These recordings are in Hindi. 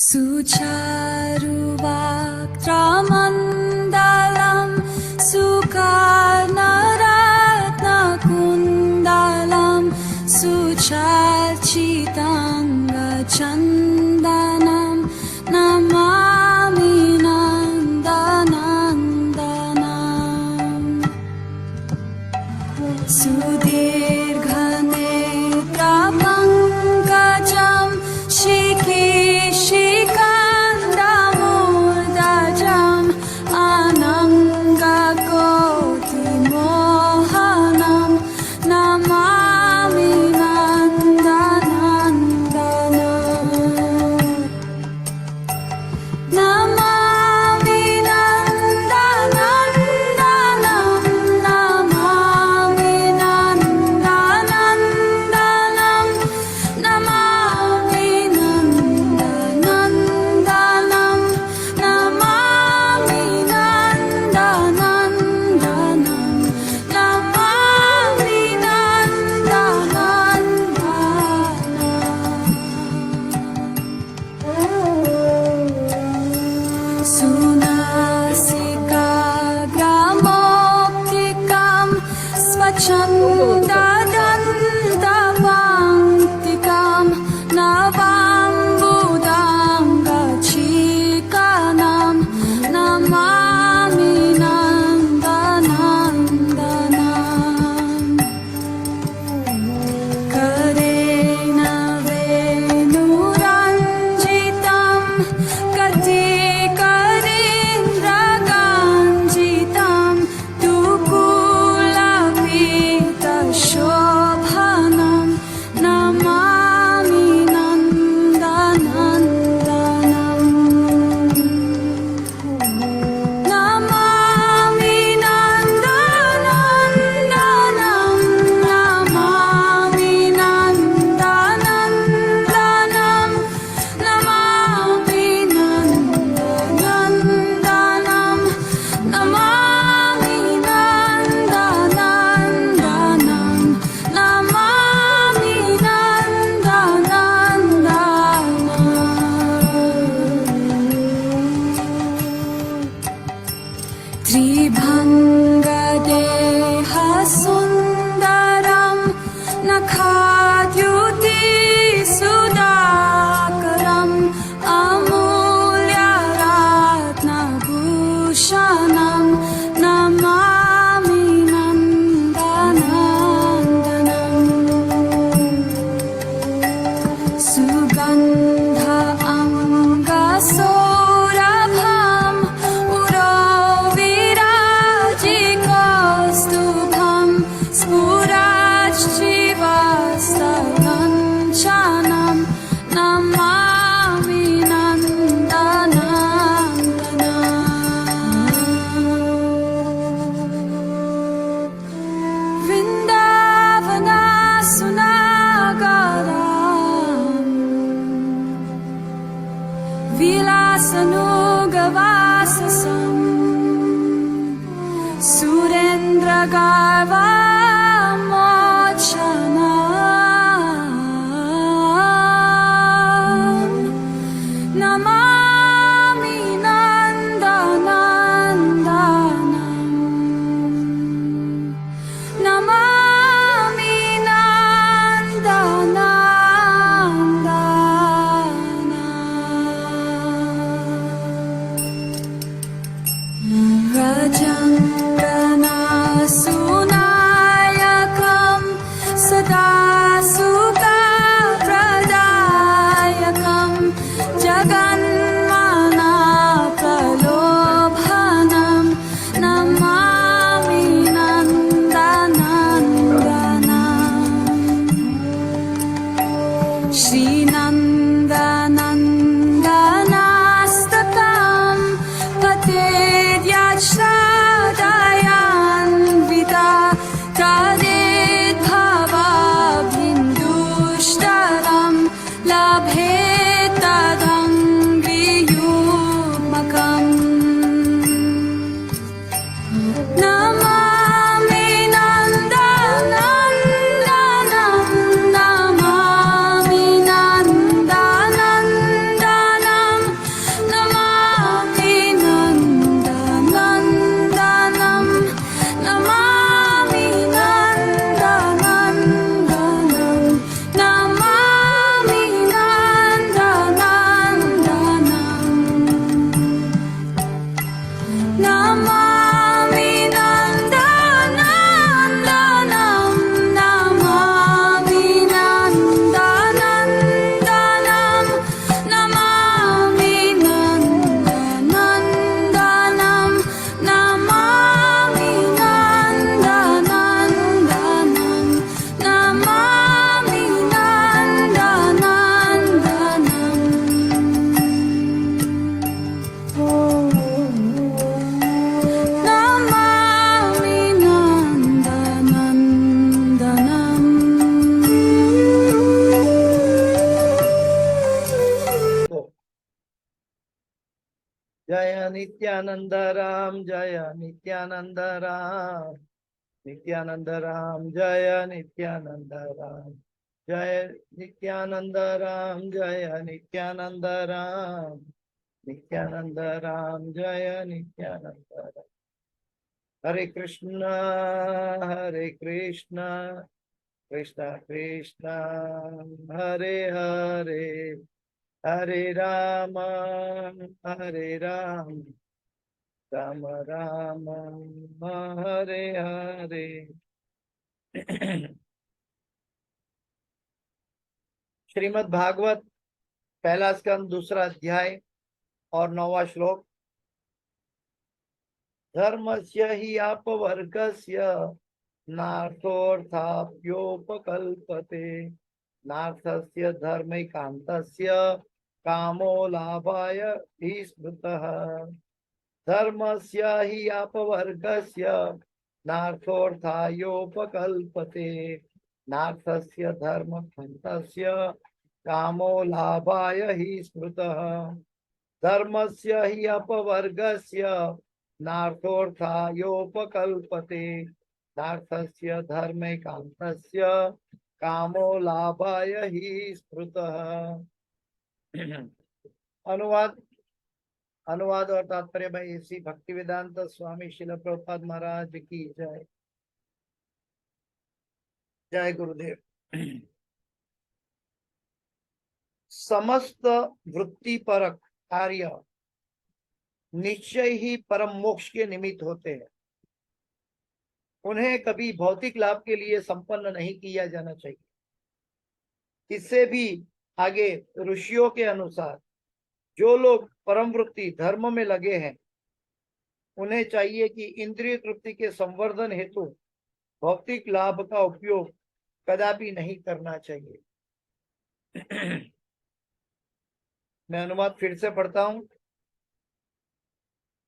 Sucharuvakramandalam Sukarnaratnakundalam Suchachitangachandanam Namami Nandanandanam Sudirghanetrapankajam Shikishikandamurdajam Anangakotimohanam Namami Nandanandanam Namami Nandanandanam Namami Nandanandanam Namami Nandanandanam Namami Nandanandanam Namami Nandanandanam Sunasika gramoptikam Svachandadantavantikam Navambudam gachikanam Namami Nandanandanam Karena venuranjitam Katikarindraganjitam Dukulapitashobhanam Namami Nandanandanam Namami Nandanandanam Namami Nandanandanam Namami Nandanandanam Namami Nandanandanam Namami Nandanandanam Tribhangadeha sundaram Nakhadyuti sudakaram Amulya ratnabhushanam Namami Nandanandanam Sugandha angasorabham Urovirajikostubham Spurajjivastavancanam Namami Nandanandanam Vrindavana sunagaram Vilasanugavasasam Surendra Garva Mochanam Namami Nandanandanam Namami Nandanandanam Rajangana Sunayakam Sada Sukha Pradayakam Jagan जय नित्यानंद राम, जय नित्यानंद राम, नित्यानंद राम, जय नित्यानंद राम, जय नित्यानंद राम, जय नित्यानंद राम, नित्यानंद राम, जय नित्यानंद राम। हरे कृष्ण, हरे कृष्ण, कृष्ण कृष्ण, हरे हरे, हरे राम, हरे राम, राम राम, हरे हरे। श्रीमद् भागवत पहला स्कंद दूसरा अध्याय और 9वां श्लोक। धर्मस्य हि अपवर्गस्य नार्थोऽर्थाप्योपकल्पते, नार्थस्य धर्मैकान्तस्य कामो लाभाय हि स्मृतः। धर्मस्य हि अपवर्गस्य नार्थोऽर्थायोपकल्पते, नार्थस्य धर्मकान्तस्य कामो लाभाय हि स्मृतः। धर्मस्य हि अपवर्गस्य नार्थोऽर्थायोपकल्पते, नार्थस्य धर्मैकान्तस्य कामो लाभाय हि स्मृतः। अनुवाद अनुवाद और तात्पर्य भाई श्री भक्तिवेदांत स्वामी शिल प्रभुपाद महाराज की जय। जय गुरुदेव। समस्त वृत्ति परक कार्य निश्चय ही परम मोक्ष के निमित्त होते हैं। उन्हें कभी भौतिक लाभ के लिए संपन्न नहीं किया जाना चाहिए। इससे भी आगे ऋषियों के अनुसार जो लोग परम वृत्ति धर्म में लगे हैं, उन्हें चाहिए कि इंद्रिय तृप्ति के संवर्धन हेतु भौतिक लाभ का उपयोग कदापि नहीं करना चाहिए। मैं अनुवाद फिर से पढ़ता हूं।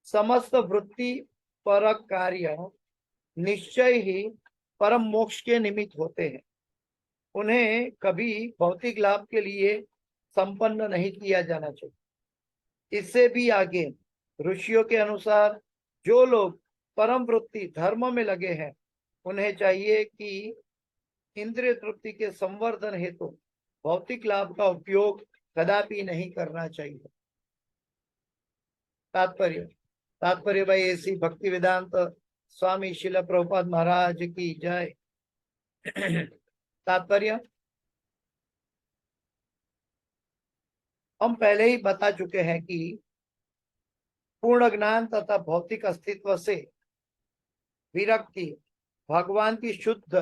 समस्त वृत्ति परक कार्य निश्चय ही परम मोक्ष के निमित्त होते हैं। उन्हें कभी भौतिक लाभ के लिए संपन्न नहीं किया जाना चाहिए। इससे भी आगे ऋषियों के अनुसार जो लोग परम वृत्ति धर्म में लगे हैं, उन्हें चाहिए कि इंद्रिय तृप्ति के संवर्धन हेतु भौतिक लाभ का उपयोग कदापि नहीं करना चाहिए। तात्पर्य भाई ऐसी भक्ति वेदांत स्वामी शिल प्रभुपाद महाराज की जय। तात्पर्य हम पहले ही बता चुके हैं कि पूर्ण ज्ञान तथा भौतिक अस्तित्व से विरक्ति भगवान की शुद्ध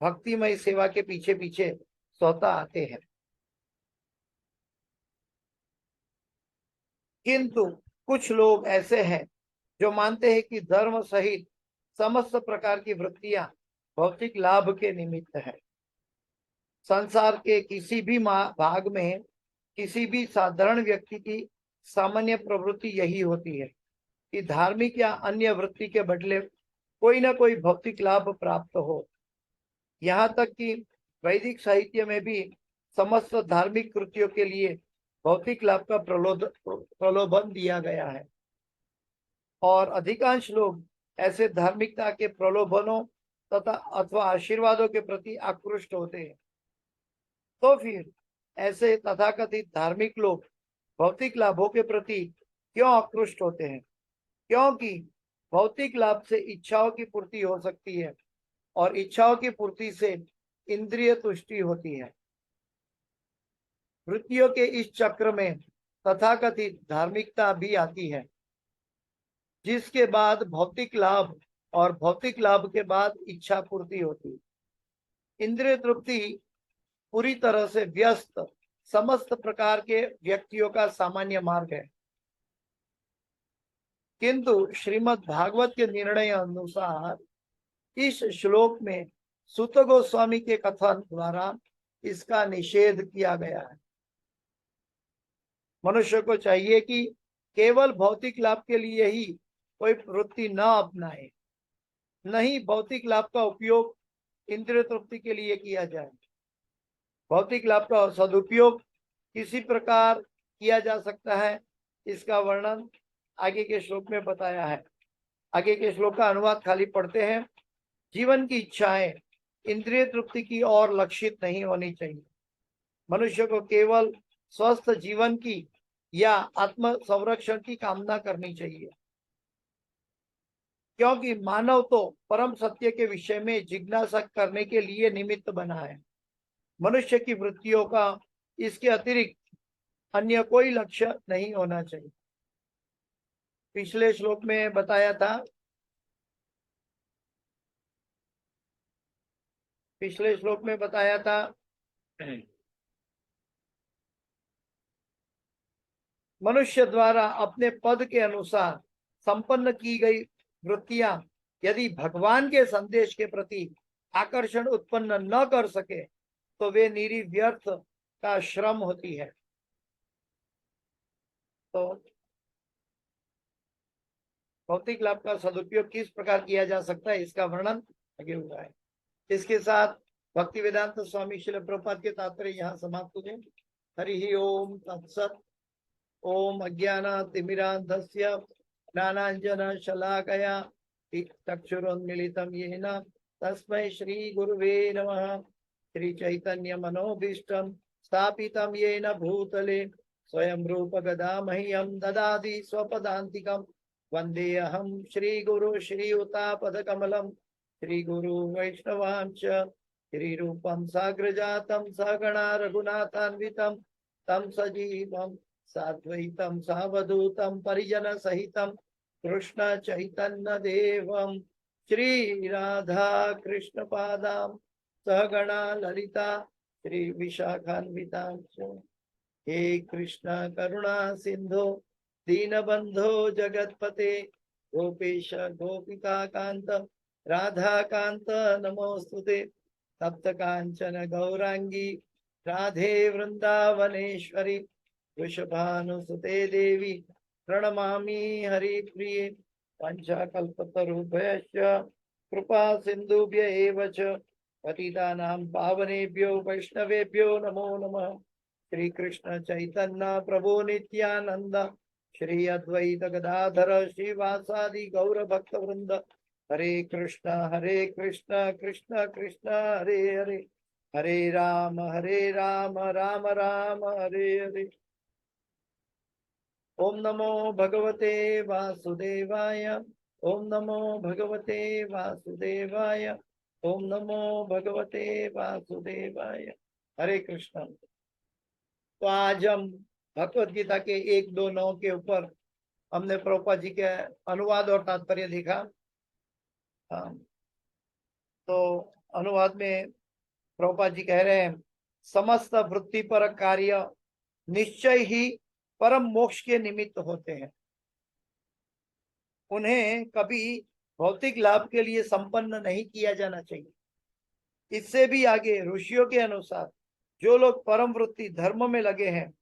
भक्तिमय सेवा के पीछे पीछे स्वतः आते हैं। किंतु कुछ लोग ऐसे हैं जो मानते हैं कि धर्म सहित समस्त प्रकार की वृत्तियां भौतिक लाभ के निमित्त है। संसार के किसी भी भाग में किसी भी साधारण व्यक्ति की सामान्य प्रवृत्ति यही होती है कि धार्मिक या अन्य वृत्ति के बदले कोई ना कोई भौतिक लाभ प्राप्त हो। यहाँ तक कि वैदिक साहित्य में भी समस्त धार्मिक कृतियों के लिए भौतिक लाभ का प्रलोभन दिया गया है, और अधिकांश लोग ऐसे धार्मिकता के प्रलोभनों तथा अथवा आशीर्वादों के प्रति आकृष्ट होते हैं। तो फिर ऐसे तथाकथित धार्मिक लोग भौतिक लाभों के प्रति क्यों आकृष्ट होते हैं? क्योंकि भौतिक लाभ से इच्छाओं की पूर्ति हो सकती है, और इच्छाओं की पूर्ति से इंद्रिय तुष्टि होती है। वृत्तियों के इस चक्र में तथाकथित धार्मिकता भी आती है, जिसके बाद भौतिक लाभ और भौतिक लाभ के बाद इच्छा पूर्ति होती है। इंद्रिय तृप्ति पूरी तरह से व्यस्त समस्त प्रकार के व्यक्तियों का सामान्य मार्ग है। किंतु श्रीमद् भागवत के निर्णय अनुसार इस श्लोक में सूत गोस्वामी के कथन द्वारा इसका निषेध किया गया है। मनुष्य को चाहिए कि केवल भौतिक लाभ के लिए ही कोई वृत्ति न अपनाए, नहीं भौतिक लाभ का उपयोग इंद्रिय तृप्ति के लिए किया जाए। भौतिक लाभ का सदुपयोग किसी प्रकार किया जा सकता है, इसका वर्णन आगे के श्लोक में बताया है। आगे के श्लोक का अनुवाद खाली पढ़ते हैं। जीवन की इच्छाएं इंद्रिय तृप्ति की ओर लक्षित नहीं होनी चाहिए। मनुष्य को केवल स्वस्थ जीवन की या आत्म संरक्षण की कामना करनी चाहिए, क्योंकि मानव तो परम सत्य के विषय में जिज्ञासा करने के लिए निमित्त बना है। मनुष्य की वृत्तियों का इसके अतिरिक्त अन्य कोई लक्ष्य नहीं होना चाहिए। पिछले श्लोक में बताया था, मनुष्य द्वारा अपने पद के अनुसार संपन्न की गई वृत्तियां यदि भगवान के संदेश के प्रति आकर्षण उत्पन्न न कर सके तो वे निरी व्यर्थ का श्रम होती है। तो भौतिक लाभ का सदुपयोग किस प्रकार किया जा सकता है, इसका वर्णन आगे हुआ है। इसके साथ भक्ति वेदांत स्वामी श्रील प्रभुपाद के तात्पर्य यहाँ समाप्त हुए। हरि ओम तत्सत। ओम अज्ञानातिमिरान्धस्य ज्ञानाञ्जनशलाकया चक्षुरुन्मीलितं येन तस्मै श्री गुरुवे नमः। श्री चैतन्य मनोभीष्टं स्थापितं येन भूतले स्वयं रूप गदा मह्यं ददाति स्वपदान्तिकं। वन्देऽहं श्री गुरु श्रीयुतापदकमलं श्री गुरु वैष्णवांच श्रीरूपं साग्रजातं सहगणा रघुनाथान्वितं तं सजीवं साद्वैतं सावधूतं परिजन सहितं कृष्ण चैतन्य देवं श्री राधा कृष्ण पादां सहगणा ललिता श्री विशाखान्वितां। हे कृष्ण करुणा सिंधु दीनबंधो जगतपते गोपेश गोपिका कांत राधा कांत नमोस्तुते। तप्त कांचन गौरांगी राधे वृंदावनेश्वरी वृषभानुसुते देवी प्रणमामि हरिप्रिये। पंचाकल्पतरुभ्यश्च कृपा सिन्धुभ्य एव च पतितानां पावनेभ्यो वैष्णवेभ्यो नमो नमः। श्री कृष्ण चैतन्य प्रभु नित्यानंद श्री अद्वैत गदाधर श्रीवासादि गौर भक्त वृंद हरे कृष्ण कृष्ण कृष्ण हरे हरे हरे राम राम राम हरे हरे। ओम नमो भगवते वासुदेवाय। ओम नमो भगवते वासुदेवाय। ओम नमो भगवते वासुदेवाय। हरे कृष्ण। तो आज हम भगवत गीता के 1-2-9 के ऊपर हमने प्रभुपाद जी के अनुवाद और तात्पर्य देखा। तो अनुवाद में प्रभुपाद जी कह रहे हैं, समस्त वृत्ति पर कार्य निश्चय ही परम मोक्ष के निमित्त होते हैं। उन्हें कभी भौतिक लाभ के लिए संपन्न नहीं किया जाना चाहिए। इससे भी आगे ऋषियों के अनुसार जो लोग परम वृत्ति धर्म में लगे हैं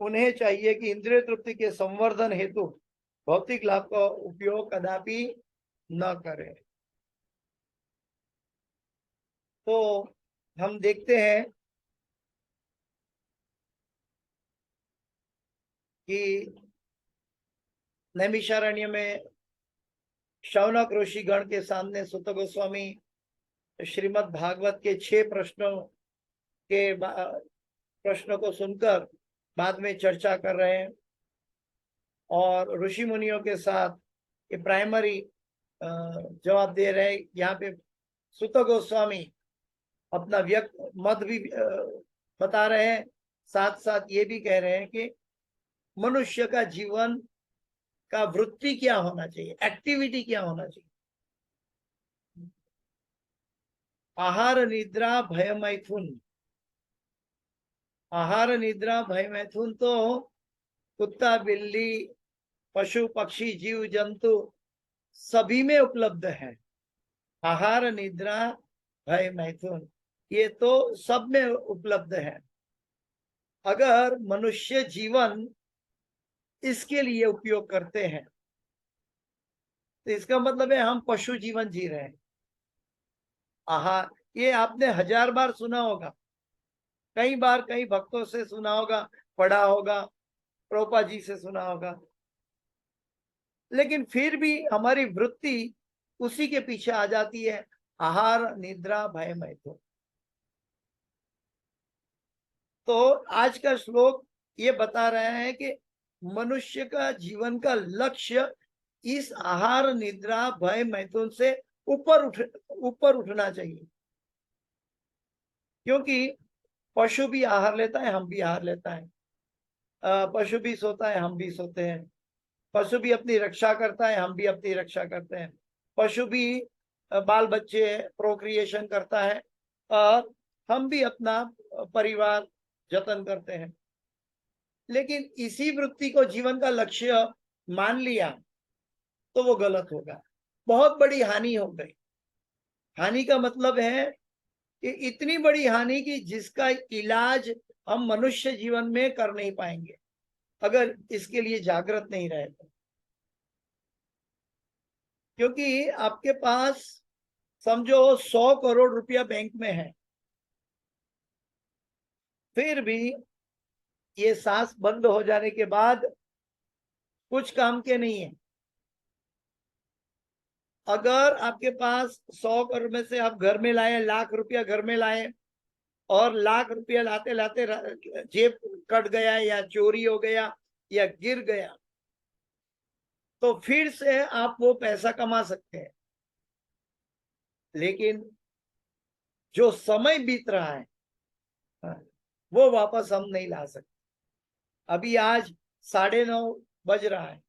उन्हें चाहिए कि इंद्रिय तृप्ति के संवर्धन हेतु भौतिक लाभ का उपयोग कदापि न करें। तो हम देखते हैं कि नैमिषारण्य में शौनक ऋषि गण के सामने सुत गोस्वामी श्रीमद् भागवत के 6 प्रश्नों को सुनकर बाद में चर्चा कर रहे हैं और ऋषि मुनियों के साथ ये प्राइमरी जवाब दे रहे हैं। यहाँ पे सुत गोस्वामी अपना व्यक्त मत भी बता रहे हैं, साथ साथ ये भी कह रहे हैं कि मनुष्य का जीवन का वृत्ति क्या होना चाहिए, एक्टिविटी क्या होना चाहिए। आहार निद्रा भय मैथुन। आहार निद्रा भय मैथुन तो कुत्ता बिल्ली पशु पक्षी जीव जंतु सभी में उपलब्ध है। आहार निद्रा भय मैथुन ये तो सब में उपलब्ध है। अगर मनुष्य जीवन इसके लिए उपयोग करते हैं तो इसका मतलब है हम पशु जीवन जी रहे हैं। आहार ये आपने 1000 बार सुना होगा, कई बार कई भक्तों से सुना होगा, पढ़ा होगा, प्रभुपाद जी से सुना होगा। लेकिन फिर भी हमारी वृत्ति उसी के पीछे आ जाती है, आहार निद्रा भय मैथुन। तो आज का श्लोक ये बता रहा है कि मनुष्य का जीवन का लक्ष्य इस आहार निद्रा भय मैथुन से ऊपर उठना चाहिए। क्योंकि पशु भी आहार लेता है, हम भी आहार लेता है, पशु भी सोता है, हम भी सोते हैं, पशु भी अपनी रक्षा करता है, हम भी अपनी रक्षा करते हैं, पशु भी बाल बच्चे प्रोक्रिएशन करता है और हम भी अपना परिवार जतन करते हैं। लेकिन इसी वृत्ति को जीवन का लक्ष्य मान लिया तो वो गलत होगा, बहुत बड़ी हानि हो गई। हानि का मतलब है कि इतनी बड़ी हानि कि जिसका इलाज हम मनुष्य जीवन में कर नहीं पाएंगे अगर इसके लिए जागृत नहीं रहे तो। क्योंकि आपके पास समझो 100 करोड़ रुपया बैंक में है, फिर भी ये सांस बंद हो जाने के बाद कुछ काम के नहीं है। अगर आपके पास 100 करोड़ में से आप घर में लाए, लाख रुपया घर में लाए और लाख रुपया लाते लाते जेब कट गया या चोरी हो गया या गिर गया, तो फिर से आप वो पैसा कमा सकते हैं। लेकिन जो समय बीत रहा है वो वापस हम नहीं ला सकते। अभी आज 9:30 बज रहा है,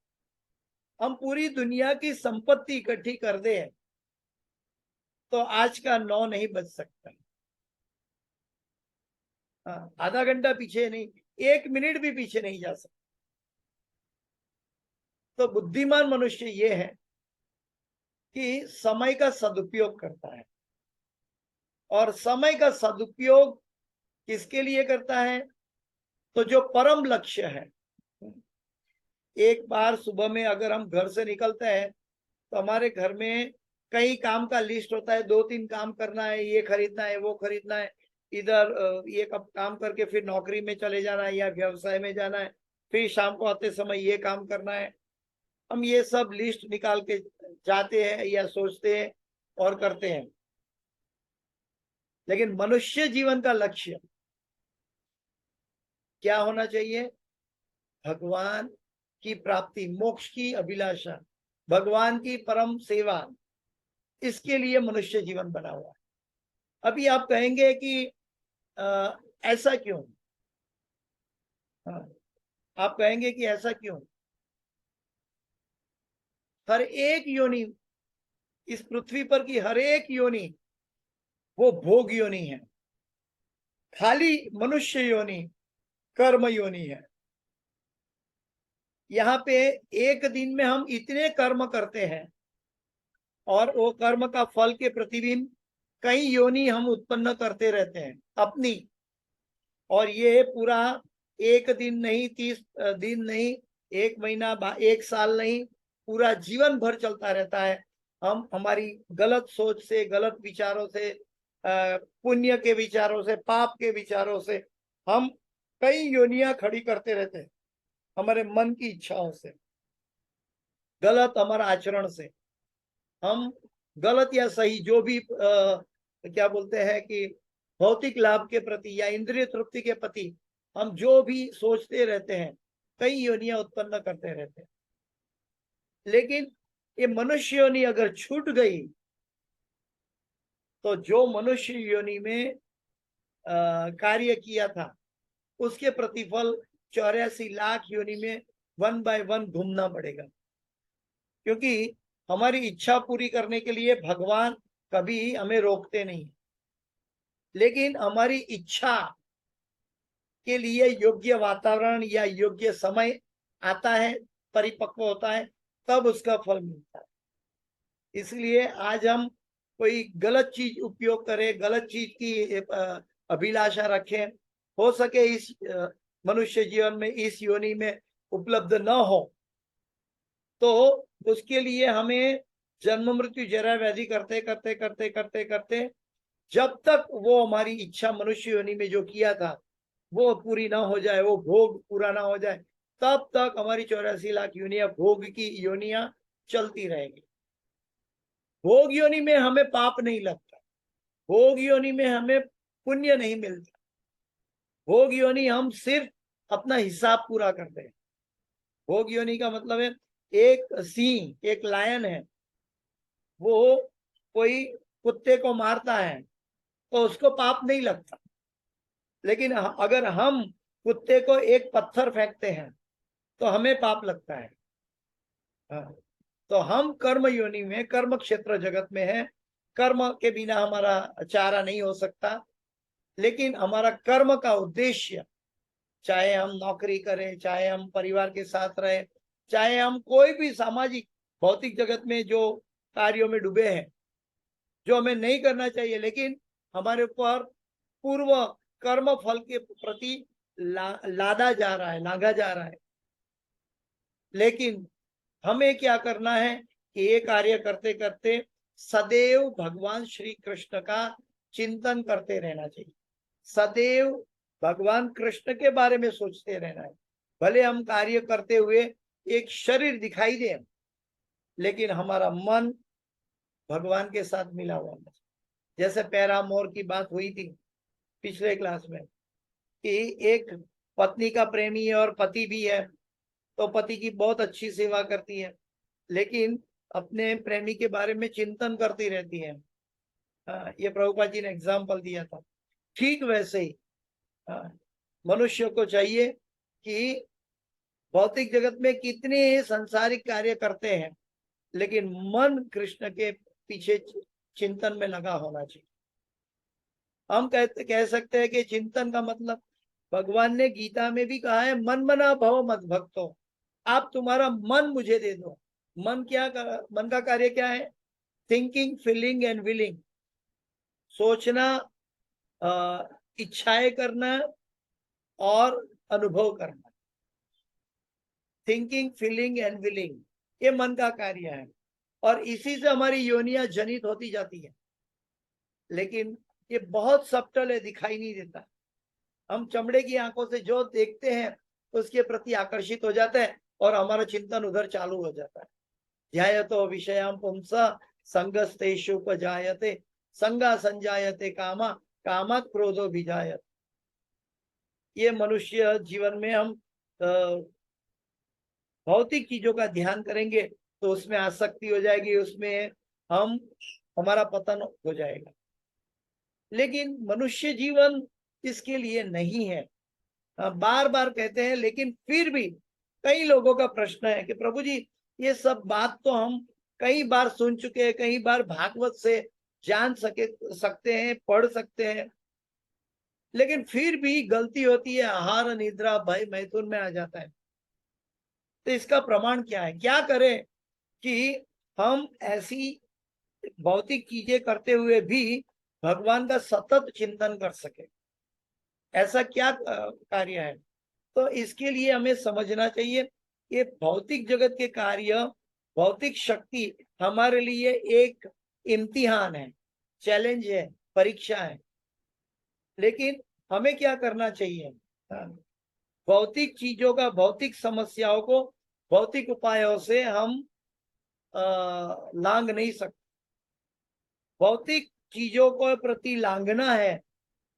हम पूरी दुनिया की संपत्ति इकट्ठी कर दे तो आज का 9 नहीं बज सकता। आधा घंटा पीछे नहीं, 1 मिनट भी पीछे नहीं जा सकता। तो बुद्धिमान मनुष्य ये है कि समय का सदुपयोग करता है। और समय का सदुपयोग किसके लिए करता है? तो जो परम लक्ष्य है। एक बार सुबह में अगर हम घर से निकलते हैं तो हमारे घर में कई काम का लिस्ट होता है, 2-3 काम करना है, ये खरीदना है, वो खरीदना है, इधर ये काम करके फिर नौकरी में चले जाना है या व्यवसाय में जाना है, फिर शाम को आते समय ये काम करना है। हम ये सब लिस्ट निकाल के जाते हैं या सोचते हैं और करते हैं। लेकिन मनुष्य जीवन का लक्ष्य क्या होना चाहिए? भगवान की प्राप्ति, मोक्ष की अभिलाषा, भगवान की परम सेवा, इसके लिए मनुष्य जीवन बना हुआ है। अभी आप कहेंगे कि ऐसा क्यों? आप कहेंगे कि ऐसा क्यों? हर एक योनि, इस पृथ्वी पर की हर एक योनि वो भोग योनि है। खाली मनुष्य योनि कर्म योनि है। यहाँ पे एक दिन में हम इतने कर्म करते हैं और वो कर्म का फल के प्रतिबिंब कई योनि हम उत्पन्न करते रहते हैं अपनी। और ये पूरा एक दिन नहीं, 30 दिन नहीं, 1 महीना, 1 साल नहीं, पूरा जीवन भर चलता रहता है। हम हमारी गलत सोच से, गलत विचारों से, पुण्य के विचारों से, पाप के विचारों से हम कई योनियां खड़ी करते रहते हैं। हमारे मन की इच्छाओं से, गलत हमारा आचरण से, हम गलत या सही जो भी क्या बोलते हैं कि भौतिक लाभ के प्रति या इंद्रिय तृप्ति के प्रति हम जो भी सोचते रहते हैं, कई योनियां उत्पन्न करते रहते हैं। लेकिन ये मनुष्य योनि अगर छूट गई तो जो मनुष्य योनि में कार्य किया था उसके प्रतिफल 84 लाख योनि में 1 बाय 1 घूमना पड़ेगा। क्योंकि हमारी इच्छा पूरी करने के लिए भगवान कभी हमें रोकते नहीं, लेकिन हमारी इच्छा के लिए योग्य वातावरण या योग्य समय आता है, परिपक्व होता है, तब उसका फल मिलता है। इसलिए आज हम कोई गलत चीज उपयोग करें, गलत चीज की अभिलाषा रखें, हो सके इस मनुष्य जीवन में, इस योनि में उपलब्ध न हो, तो उसके लिए हमें जन्म मृत्यु जरा व्याधि करते करते करते करते करते जब तक वो हमारी इच्छा मनुष्य योनि में जो किया था वो पूरी ना हो जाए, वो भोग पूरा ना हो जाए, तब तक हमारी 84 लाख योनियां भोग की योनियां चलती रहेगी। भोग योनि में हमें पाप नहीं लगता, भोग योनि में हमें पुण्य नहीं मिलता। भोग योनि हम सिर्फ अपना हिसाब पूरा करते हैं। भोग योनि का मतलब है एक सिंह, एक लायन है, वो कोई कुत्ते को मारता है तो उसको पाप नहीं लगता, लेकिन अगर हम कुत्ते को एक पत्थर फेंकते हैं तो हमें पाप लगता है। हाँ। तो हम कर्म योनि में, कर्म क्षेत्र जगत में है। कर्म के बिना हमारा चारा नहीं हो सकता, लेकिन हमारा कर्म का उद्देश्य, चाहे हम नौकरी करें, चाहे हम परिवार के साथ रहे, चाहे हम कोई भी सामाजिक भौतिक जगत में जो कार्यों में डूबे हैं, जो हमें नहीं करना चाहिए, लेकिन हमारे ऊपर पूर्व कर्म फल के प्रति लादा जा रहा है, लांघा जा रहा है। लेकिन हमें क्या करना है कि ये कार्य करते करते सदैव भगवान श्री कृष्ण का चिंतन करते रहना चाहिए। सदैव भगवान कृष्ण के बारे में सोचते रहना है। भले हम कार्य करते हुए एक शरीर दिखाई दे, लेकिन हमारा मन भगवान के साथ मिला हुआ है। जैसे पैरामोर की बात हुई थी पिछले क्लास में कि एक पत्नी का प्रेमी है और पति भी है, तो पति की बहुत अच्छी सेवा करती है, लेकिन अपने प्रेमी के बारे में चिंतन करती रहती है। ये प्रभुपाद जी ने एग्जाम्पल दिया था। ठीक वैसे ही मनुष्य को चाहिए कि भौतिक जगत में कितने सांसारिक कार्य करते हैं, लेकिन मन कृष्ण के पीछे चिंतन में लगा होना चाहिए। हम कह सकते हैं कि चिंतन का मतलब, भगवान ने गीता में भी कहा है, मन मना भव मत भक्तो, आप तुम्हारा मन मुझे दे दो। मन मन का कार्य क्या है? Thinking, feeling and willing. सोचना, इच्छाएं करना और अनुभव करना। थिंकिंग, फीलिंग एंड विलिंग, ये मन का कार्य है, और इसी से हमारी योनियां जनित होती जाती है। लेकिन ये बहुत सब्टल है, दिखाई नहीं देता। हम चमड़े की आंखों से जो देखते हैं उसके प्रति आकर्षित हो जाते हैं और हमारा चिंतन उधर चालू हो जाता है। ध्यायतो विषयाम पुंसा संगस्तेषुपजायते संगा संजायते कामा कामात् क्रोधो विजायत। ये मनुष्य जीवन में हम भौतिक चीजों का ध्यान करेंगे तो उसमें आसक्ति हो जाएगी, उसमें हमारा पतन हो जाएगा। लेकिन मनुष्य जीवन इसके लिए नहीं है। बार बार कहते हैं, लेकिन फिर भी कई लोगों का प्रश्न है कि प्रभु जी, ये सब बात तो हम कई बार सुन चुके हैं, कई बार भागवत से जान सकते हैं, पढ़ सकते हैं, लेकिन फिर भी गलती होती है, आहार निद्रा भय मैथुन में आ जाता है। तो इसका प्रमाण क्या है? क्या करें कि हम ऐसी भौतिक चीजें करते हुए भी भगवान का सतत चिंतन कर सके? ऐसा क्या कार्य है? तो इसके लिए हमें समझना चाहिए कि भौतिक जगत के कार्य, भौतिक शक्ति हमारे लिए एक इम्तिहान है, चैलेंज है, परीक्षा है। लेकिन हमें क्या करना चाहिए? भौतिक चीजों का, भौतिक समस्याओं को भौतिक उपायों से हम लांघ नहीं सकते। भौतिक चीजों को प्रति लांघना है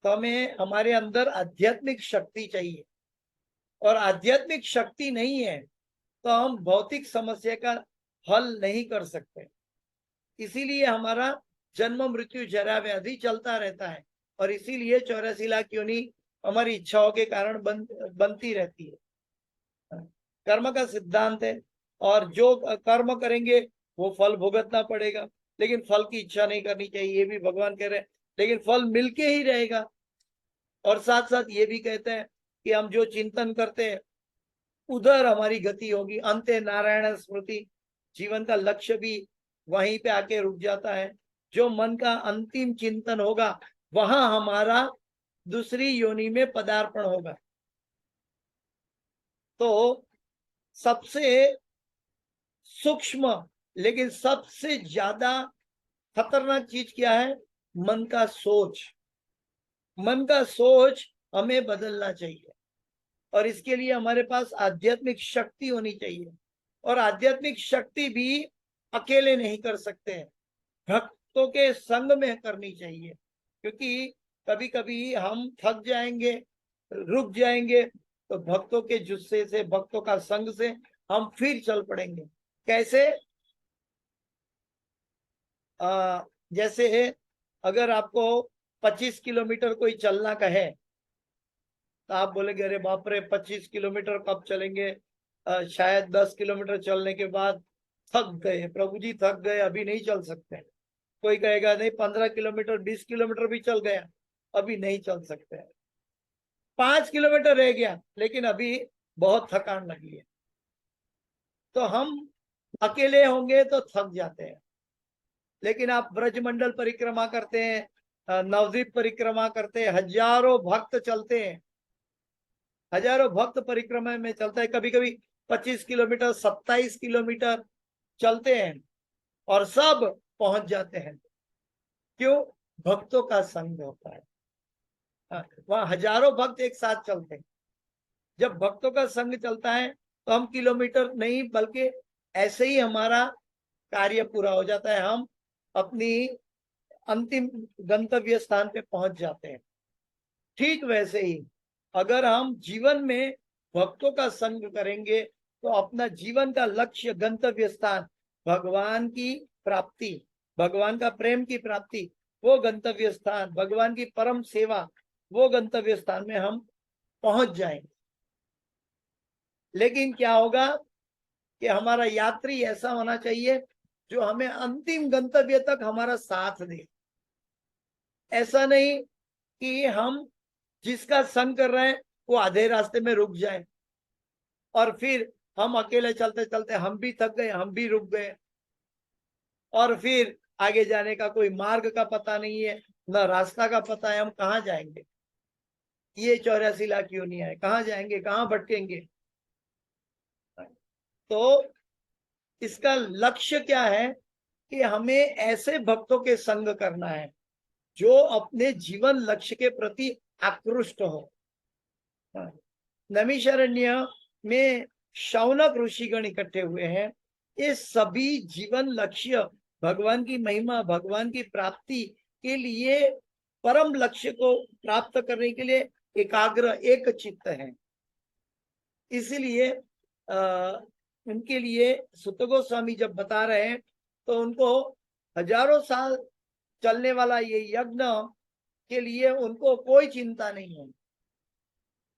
तो हमें हमारे अंदर आध्यात्मिक शक्ति चाहिए, और आध्यात्मिक शक्ति नहीं है तो हम भौतिक समस्या का हल नहीं कर सकते। इसीलिए हमारा जन्म मृत्यु जरा व्याधि चलता रहता है, और इसीलिए 84 लाख योनि हमारी इच्छाओं के कारण बनती रहती है। कर्म का सिद्धांत है, और जो कर्म करेंगे वो फल भुगतना पड़ेगा, लेकिन फल की इच्छा नहीं करनी चाहिए, ये भी भगवान कह रहे हैं। लेकिन फल मिलके ही रहेगा। और साथ साथ ये भी कहते हैं कि हम जो चिंतन करते हैं उधर हमारी गति होगी। अंते नारायण स्मृति, जीवन का लक्ष्य भी वहीं पे आके रुक जाता है। जो मन का अंतिम चिंतन होगा वहां हमारा दूसरी योनि में पदार्पण होगा। तो सबसे सूक्ष्म लेकिन सबसे ज्यादा खतरनाक चीज क्या है? मन का सोच। मन का सोच हमें बदलना चाहिए, और इसके लिए हमारे पास आध्यात्मिक शक्ति होनी चाहिए। और आध्यात्मिक शक्ति भी अकेले नहीं कर सकते हैं, भक्तों के संग में करनी चाहिए। क्योंकि कभी कभी हम थक जाएंगे, रुक जाएंगे, तो भक्तों के जुस्से से, भक्तों का संग से हम फिर चल पड़ेंगे। कैसे? जैसे अगर आपको 25 किलोमीटर कोई चलना कहे, तो आप बोलेंगे अरे बाप रे 25 किलोमीटर कब चलेंगे, शायद 10 किलोमीटर चलने के बाद थक गए, प्रभु जी थक गए, अभी नहीं चल सकते। कोई कहेगा नहीं 15 किलोमीटर 20 किलोमीटर भी चल गया, अभी नहीं चल सकते। 5 किलोमीटर रह गया, लेकिन अभी बहुत थकान लगी है। तो हम अकेले होंगे तो थक जाते हैं, लेकिन आप ब्रजमंडल परिक्रमा करते हैं, नवद्वीप परिक्रमा करते हैं, हजारों भक्त चलते हैं, हजारों भक्त परिक्रमा में चलता है, कभी कभी 25 किलोमीटर 27 किलोमीटर चलते हैं और सब पहुंच जाते हैं। क्यों? भक्तों का संग होता है। वहां हजारों भक्त एक साथ चलते हैं। जब भक्तों का संग चलता है तो हम किलोमीटर नहीं, बल्कि ऐसे ही हमारा कार्य पूरा हो जाता है, हम अपनी अंतिम गंतव्य स्थान पे पहुंच जाते हैं। ठीक वैसे ही अगर हम जीवन में भक्तों का संग करेंगे तो अपना जीवन का लक्ष्य, गंतव्य स्थान, भगवान की प्राप्ति, भगवान का प्रेम की प्राप्ति, वो गंतव्य स्थान, भगवान की परम सेवा, वो गंतव्य स्थान में हम पहुंच जाएंगे। लेकिन क्या होगा कि हमारा यात्री ऐसा होना चाहिए जो हमें अंतिम गंतव्य तक हमारा साथ दे। ऐसा नहीं कि हम जिसका संग कर रहे हैं वो आधे रास्ते में रुक जाए और फिर हम अकेले चलते चलते हम भी थक गए, हम भी रुक गए, और फिर आगे जाने का कोई मार्ग का पता नहीं है, न रास्ता का पता है, हम कहाँ जाएंगे? ये 84 लाख योनियां है, कहाँ जाएंगे, कहाँ भटकेंगे? तो इसका लक्ष्य क्या है कि हमें ऐसे भक्तों के संग करना है जो अपने जीवन लक्ष्य के प्रति आकृष्ट हो। नैमिषारण्य में शौनक ऋषिगण इकट्ठे हुए हैं। ये सभी जीवन लक्ष्य, भगवान की महिमा, भगवान की प्राप्ति के लिए, परम लक्ष्य को प्राप्त करने के लिए एकाग्र, एक चित्त है। इसीलिए उनके लिए सुत गोस्वामी जब बता रहे हैं तो उनको हजारों साल चलने वाला ये यज्ञ के लिए उनको कोई चिंता नहीं है।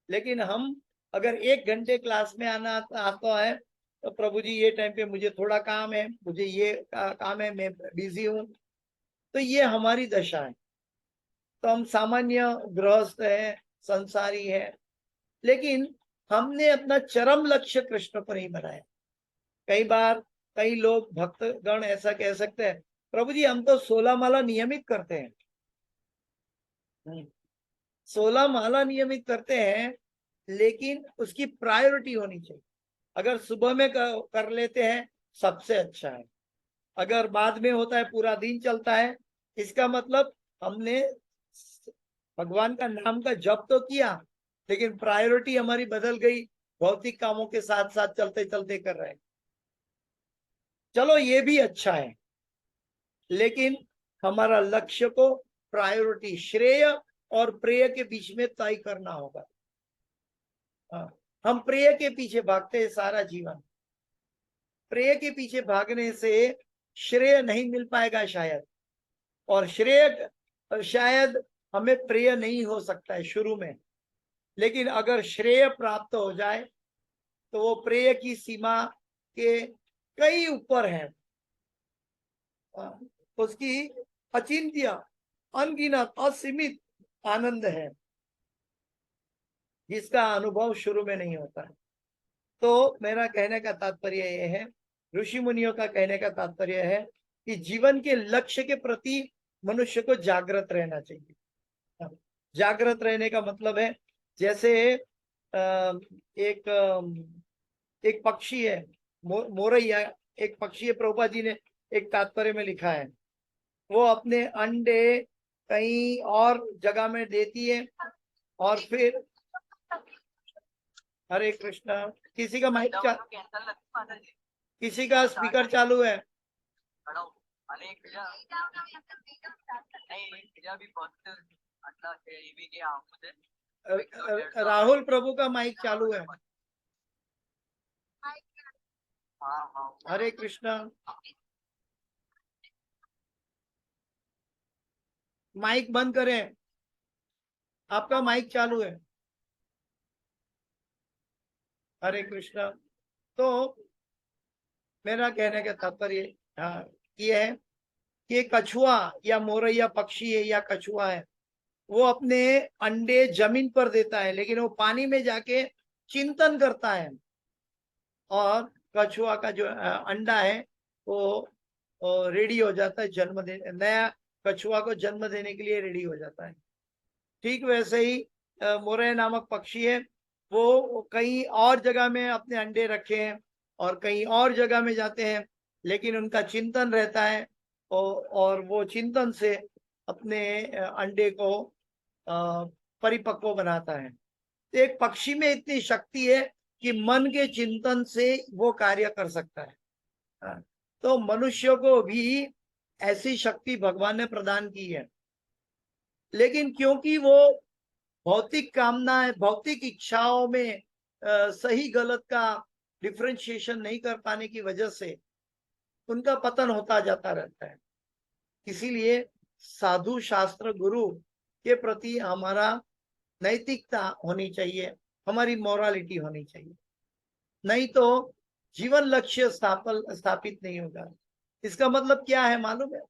लेकिन हम अगर 1 घंटे क्लास में आना आता है तो प्रभु जी ये टाइम पे मुझे थोड़ा काम है, मुझे ये काम है, मैं बिजी हूं, तो ये हमारी दशा है। तो हम सामान्य गृहस्थ है, संसारी है, लेकिन हमने अपना चरम लक्ष्य कृष्ण पर ही बनाया। कई बार कई लोग भक्तगण ऐसा कह सकते हैं, प्रभु जी हम तो 16 माला नियमित करते हैं। 16 माला नियमित करते हैं, लेकिन उसकी प्रायोरिटी होनी चाहिए। अगर सुबह में कर लेते हैं सबसे अच्छा है, अगर बाद में होता है, पूरा दिन चलता है, इसका मतलब हमने भगवान का नाम का जप तो किया, लेकिन प्रायोरिटी हमारी बदल गई, भौतिक कामों के साथ साथ चलते चलते कर रहे हैं। चलो ये भी अच्छा है, लेकिन हमारा लक्ष्य को प्रायोरिटी, श्रेय और प्रेय के बीच में तय करना होगा। हम प्रेय के पीछे भागते हैं सारा जीवन, प्रेय के पीछे भागने से श्रेय नहीं मिल पाएगा शायद, और श्रेय शायद हमें प्रेय नहीं हो सकता है शुरू में, लेकिन अगर श्रेय प्राप्त हो जाए तो वो प्रेय की सीमा के कई ऊपर है। उसकी अचिंत्य, अनगिनत, असीमित आनंद है जिसका अनुभव शुरू में नहीं होता है। तो मेरा कहने का तात्पर्य यह है, ऋषि मुनियों का कहने का तात्पर्य है कि जीवन के लक्ष्य के प्रति मनुष्य को जागृत रहना चाहिए। जागृत रहने का मतलब है, जैसे एक पक्षी है, मोरैया एक पक्षी है, प्रभुपाद जी ने एक तात्पर्य में लिखा है, वो अपने अंडे कहीं और जगह में देती है और फिर, हरे कृष्णा, किसी का माइक किसी का स्पीकर चालू है। અને બીજા નહીં બીજા બી ભક્ત આટલા છે એ બી કે આવું છે. राहुल प्रभु का माइक चालू है. હા હા हरे कृष्णा. माइक बंद करें. आपका माइक चालू है. हरे कृष्णा. तो मेरा कहने का तात्पर्य ये है कि कछुआ या मोरैया पक्षी है या कछुआ है, वो अपने अंडे जमीन पर देता है, लेकिन वो पानी में जाके चिंतन करता है. और कछुआ का जो अंडा है वो रेडी हो जाता है जन्म देने, नया कछुआ को जन्म देने के लिए रेडी हो जाता है. ठीक वैसे ही मोरैया नामक पक्षी है, वो कहीं और जगह में अपने अंडे रखे हैं और कहीं और जगह में जाते हैं, लेकिन उनका चिंतन रहता है और वो चिंतन से अपने अंडे को परिपक्व बनाता है. तो एक पक्षी में इतनी शक्ति है कि मन के चिंतन से वो कार्य कर सकता है. तो मनुष्य को भी ऐसी शक्ति भगवान ने प्रदान की है, लेकिन क्योंकि वो भौतिक कामना, भौतिक इच्छाओं में सही गलत का डिफरेंशिएशन नहीं कर पाने की वजह से उनका पतन होता जाता रहता है. इसीलिए साधु शास्त्र गुरु के प्रति हमारा नैतिकता होनी चाहिए, हमारी मोरालिटी होनी चाहिए, नहीं तो जीवन लक्ष्य स्थापित नहीं होगा. इसका मतलब क्या है मालूम है?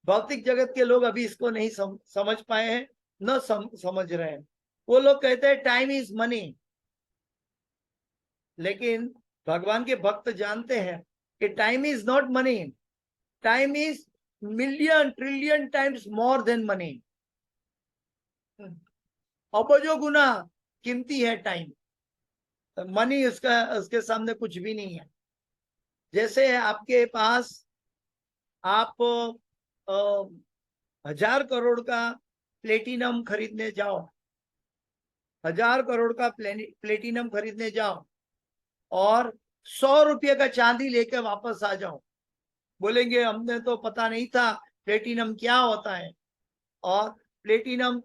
भौतिक जगत के लोग अभी इसको नहीं समझ पाए हैं, न समझ रहे हैं. वो लोग कहते हैं टाइम इज मनी, लेकिन भगवान के भक्त जानते हैं कि time is not money, time is million trillion times more than money. अबजो गुना कीमती है टाइम. मनी उसके सामने कुछ भी नहीं है. जैसे आपके पास आप 1000 करोड़ का प्लेटिनम खरीदने जाओ, 1000 करोड़ का प्लेटिनम खरीदने जाओ और 100 रुपये का चांदी लेकर वापस आ जाओ, बोलेंगे हमने तो पता नहीं था प्लेटिनम क्या होता है. और प्लेटिनम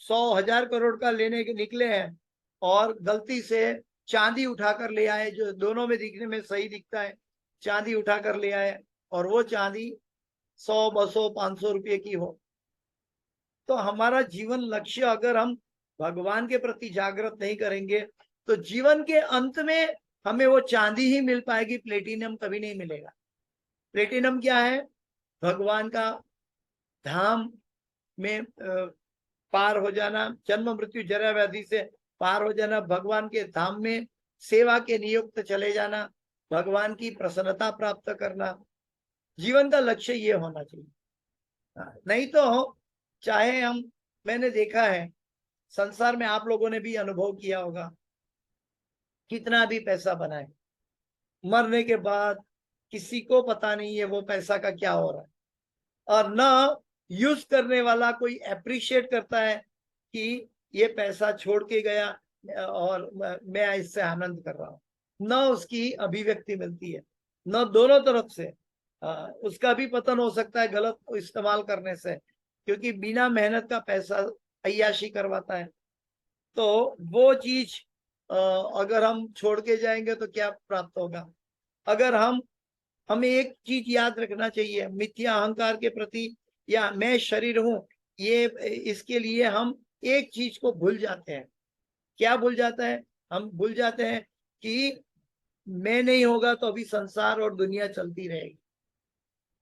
100,000 करोड़ का लेने के निकले हैं और गलती से चांदी उठाकर ले आए, जो दोनों में दिखने में सही दिखता है, चांदी उठाकर ले आए और वो चांदी 100, 200, 500 रुपये की हो. तो हमारा जीवन लक्ष्य अगर हम भगवान के प्रति जागृत नहीं करेंगे तो जीवन के अंत में हमें वो चांदी ही मिल पाएगी, प्लेटिनम कभी नहीं मिलेगा. प्लेटिनम क्या है? भगवान का धाम में पार हो जाना, जन्म मृत्यु जरा व्याधि से पार हो जाना, भगवान के धाम में सेवा के नियुक्त चले जाना, भगवान की प्रसन्नता प्राप्त करना. जीवन का लक्ष्य ये होना चाहिए. नहीं तो चाहे मैंने देखा है संसार में, आप लोगों ने भी अनुभव किया होगा, कितना भी पैसा बनाए, मरने के बाद किसी को पता नहीं है वो पैसा का क्या हो रहा है, और न यूज करने वाला कोई अप्रिशिएट करता है कि ये पैसा छोड़ के गया और मैं इससे आनंद कर रहा हूँ. न उसकी अभिव्यक्ति मिलती है, न दोनों तरफ से. उसका भी पतन हो सकता है गलत इस्तेमाल करने से, क्योंकि बिना मेहनत का पैसा अय्याशी करवाता है. तो वो चीज अगर हम छोड़ के जाएंगे तो क्या प्राप्त होगा? अगर हमें एक चीज याद रखना चाहिए, मिथ्या अहंकार के प्रति, या मैं शरीर हूं, ये इसके लिए हम एक चीज को भूल जाते हैं. क्या भूल जाता है? हम भूल जाते हैं कि मैं नहीं होगा तो अभी संसार और दुनिया चलती रहेगी.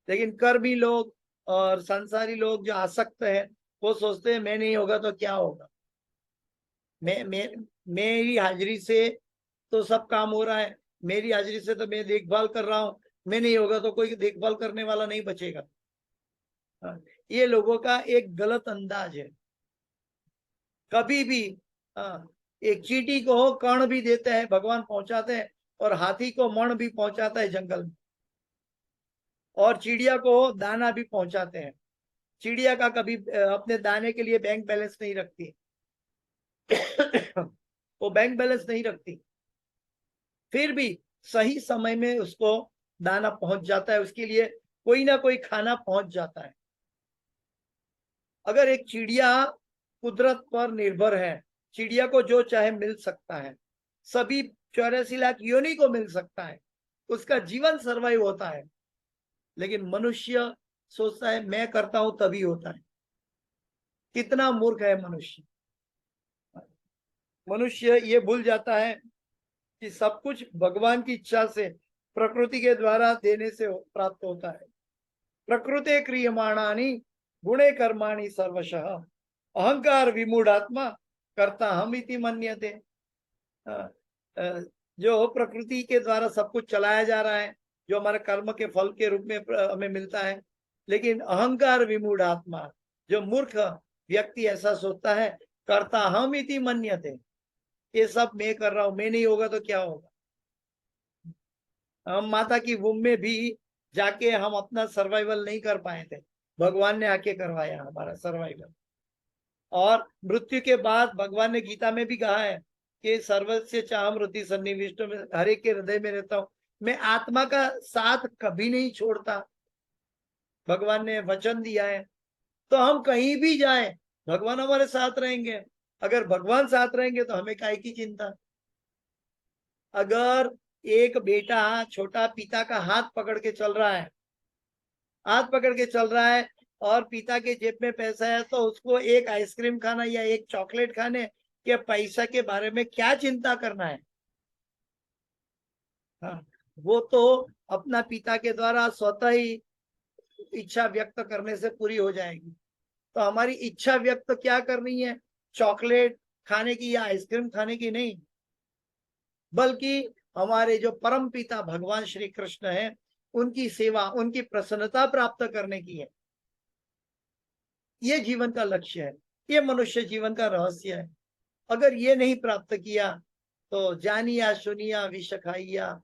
लेकिन कर्मी लोग और संसारी लोग जो आसक्त है, वो सोचते हैं मैं नहीं होगा तो क्या होगा, मेरी हाजिरी से तो सब काम हो रहा है, मेरी हाजिरी से तो मैं देखभाल कर रहा हूं, मैं नहीं होगा तो कोई देखभाल करने वाला नहीं बचेगा. ये लोगों का एक गलत अंदाज है. कभी भी एक चींटी को कर्ण भी देते हैं भगवान, पहुंचाते हैं, और हाथी को मण भी पहुंचाता है जंगल में, और चिड़िया को दाना भी पहुंचाते हैं. चिड़िया का कभी अपने दाने के लिए बैंक बैलेंस नहीं रखती वो बैंक बैलेंस नहीं रखती, फिर भी सही समय में उसको दाना पहुंच जाता है, उसके लिए कोई ना कोई खाना पहुंच जाता है। अगर एक चिड़िया कुदरत पर निर्भर है, चिड़िया को जो चाहे मिल सकता है, सभी 84 लाख योनि को मिल सकता है, उसका जीवन सर्वाइव होता है। लेकिन मनुष्य सोचता है मैं करता हूं तभी होता है। कितना मूर्ख है मनुष्य। मनुष्य ये भूल जाता है कि सब कुछ भगवान की इच्छा से, प्रकृति के द्वारा देने से प्राप्त होता है। प्रकृते क्रियमाणानि गुणे कर्माणि सर्वशः अहंकार विमूढ़ात्मा करता हम इति मन्यते। जो प्रकृति के द्वारा सब कुछ चलाया जा रहा है, जो हमारे कर्म के फल के रूप में हमें मिलता है, लेकिन अहंकार विमूढ़ आत्मा, जो मूर्ख व्यक्ति ऐसा सोचता है, करता हम इति मन्यते, ये सब मैं कर रहा हूं, मैं नहीं होगा तो क्या होगा। हम माता की वूम में भी जाके हम अपना सर्वाइवल नहीं कर पाए थे, भगवान ने आके करवाया हमारा सर्वाइवल। और मृत्यु के बाद भगवान ने गीता में भी कहा है कि सर्वस्य चाहम हृदय सन्निविष्ट में, हर एक के हृदय में रहता हूं, मैं आत्मा का साथ कभी नहीं छोड़ता। भगवान ने वचन दिया है, तो हम कहीं भी जाएं भगवान हमारे साथ रहेंगे। अगर भगवान साथ रहेंगे तो हमें काहे की चिंता। अगर एक बेटा छोटा पिता का हाथ पकड़ के चल रहा है, हाथ पकड़ के चल रहा है, और पिता के जेब में पैसा है, तो उसको एक आइसक्रीम खाना या एक चॉकलेट खाने के पैसा के बारे में क्या चिंता करना है। हाँ, वो तो अपना पिता के द्वारा स्वतः ही इच्छा व्यक्त करने से पूरी हो जाएगी। तो हमारी इच्छा व्यक्त क्या करनी है, चॉकलेट खाने की या आइसक्रीम खाने की नहीं, बल्कि हमारे जो परम पिता भगवान श्री कृष्ण है, उनकी सेवा, उनकी प्रसन्नता प्राप्त करने की है। ये जीवन का लक्ष्य है, ये मनुष्य जीवन का रहस्य है। अगर ये नहीं प्राप्त किया तो जानिया सुनिया विष खाइया,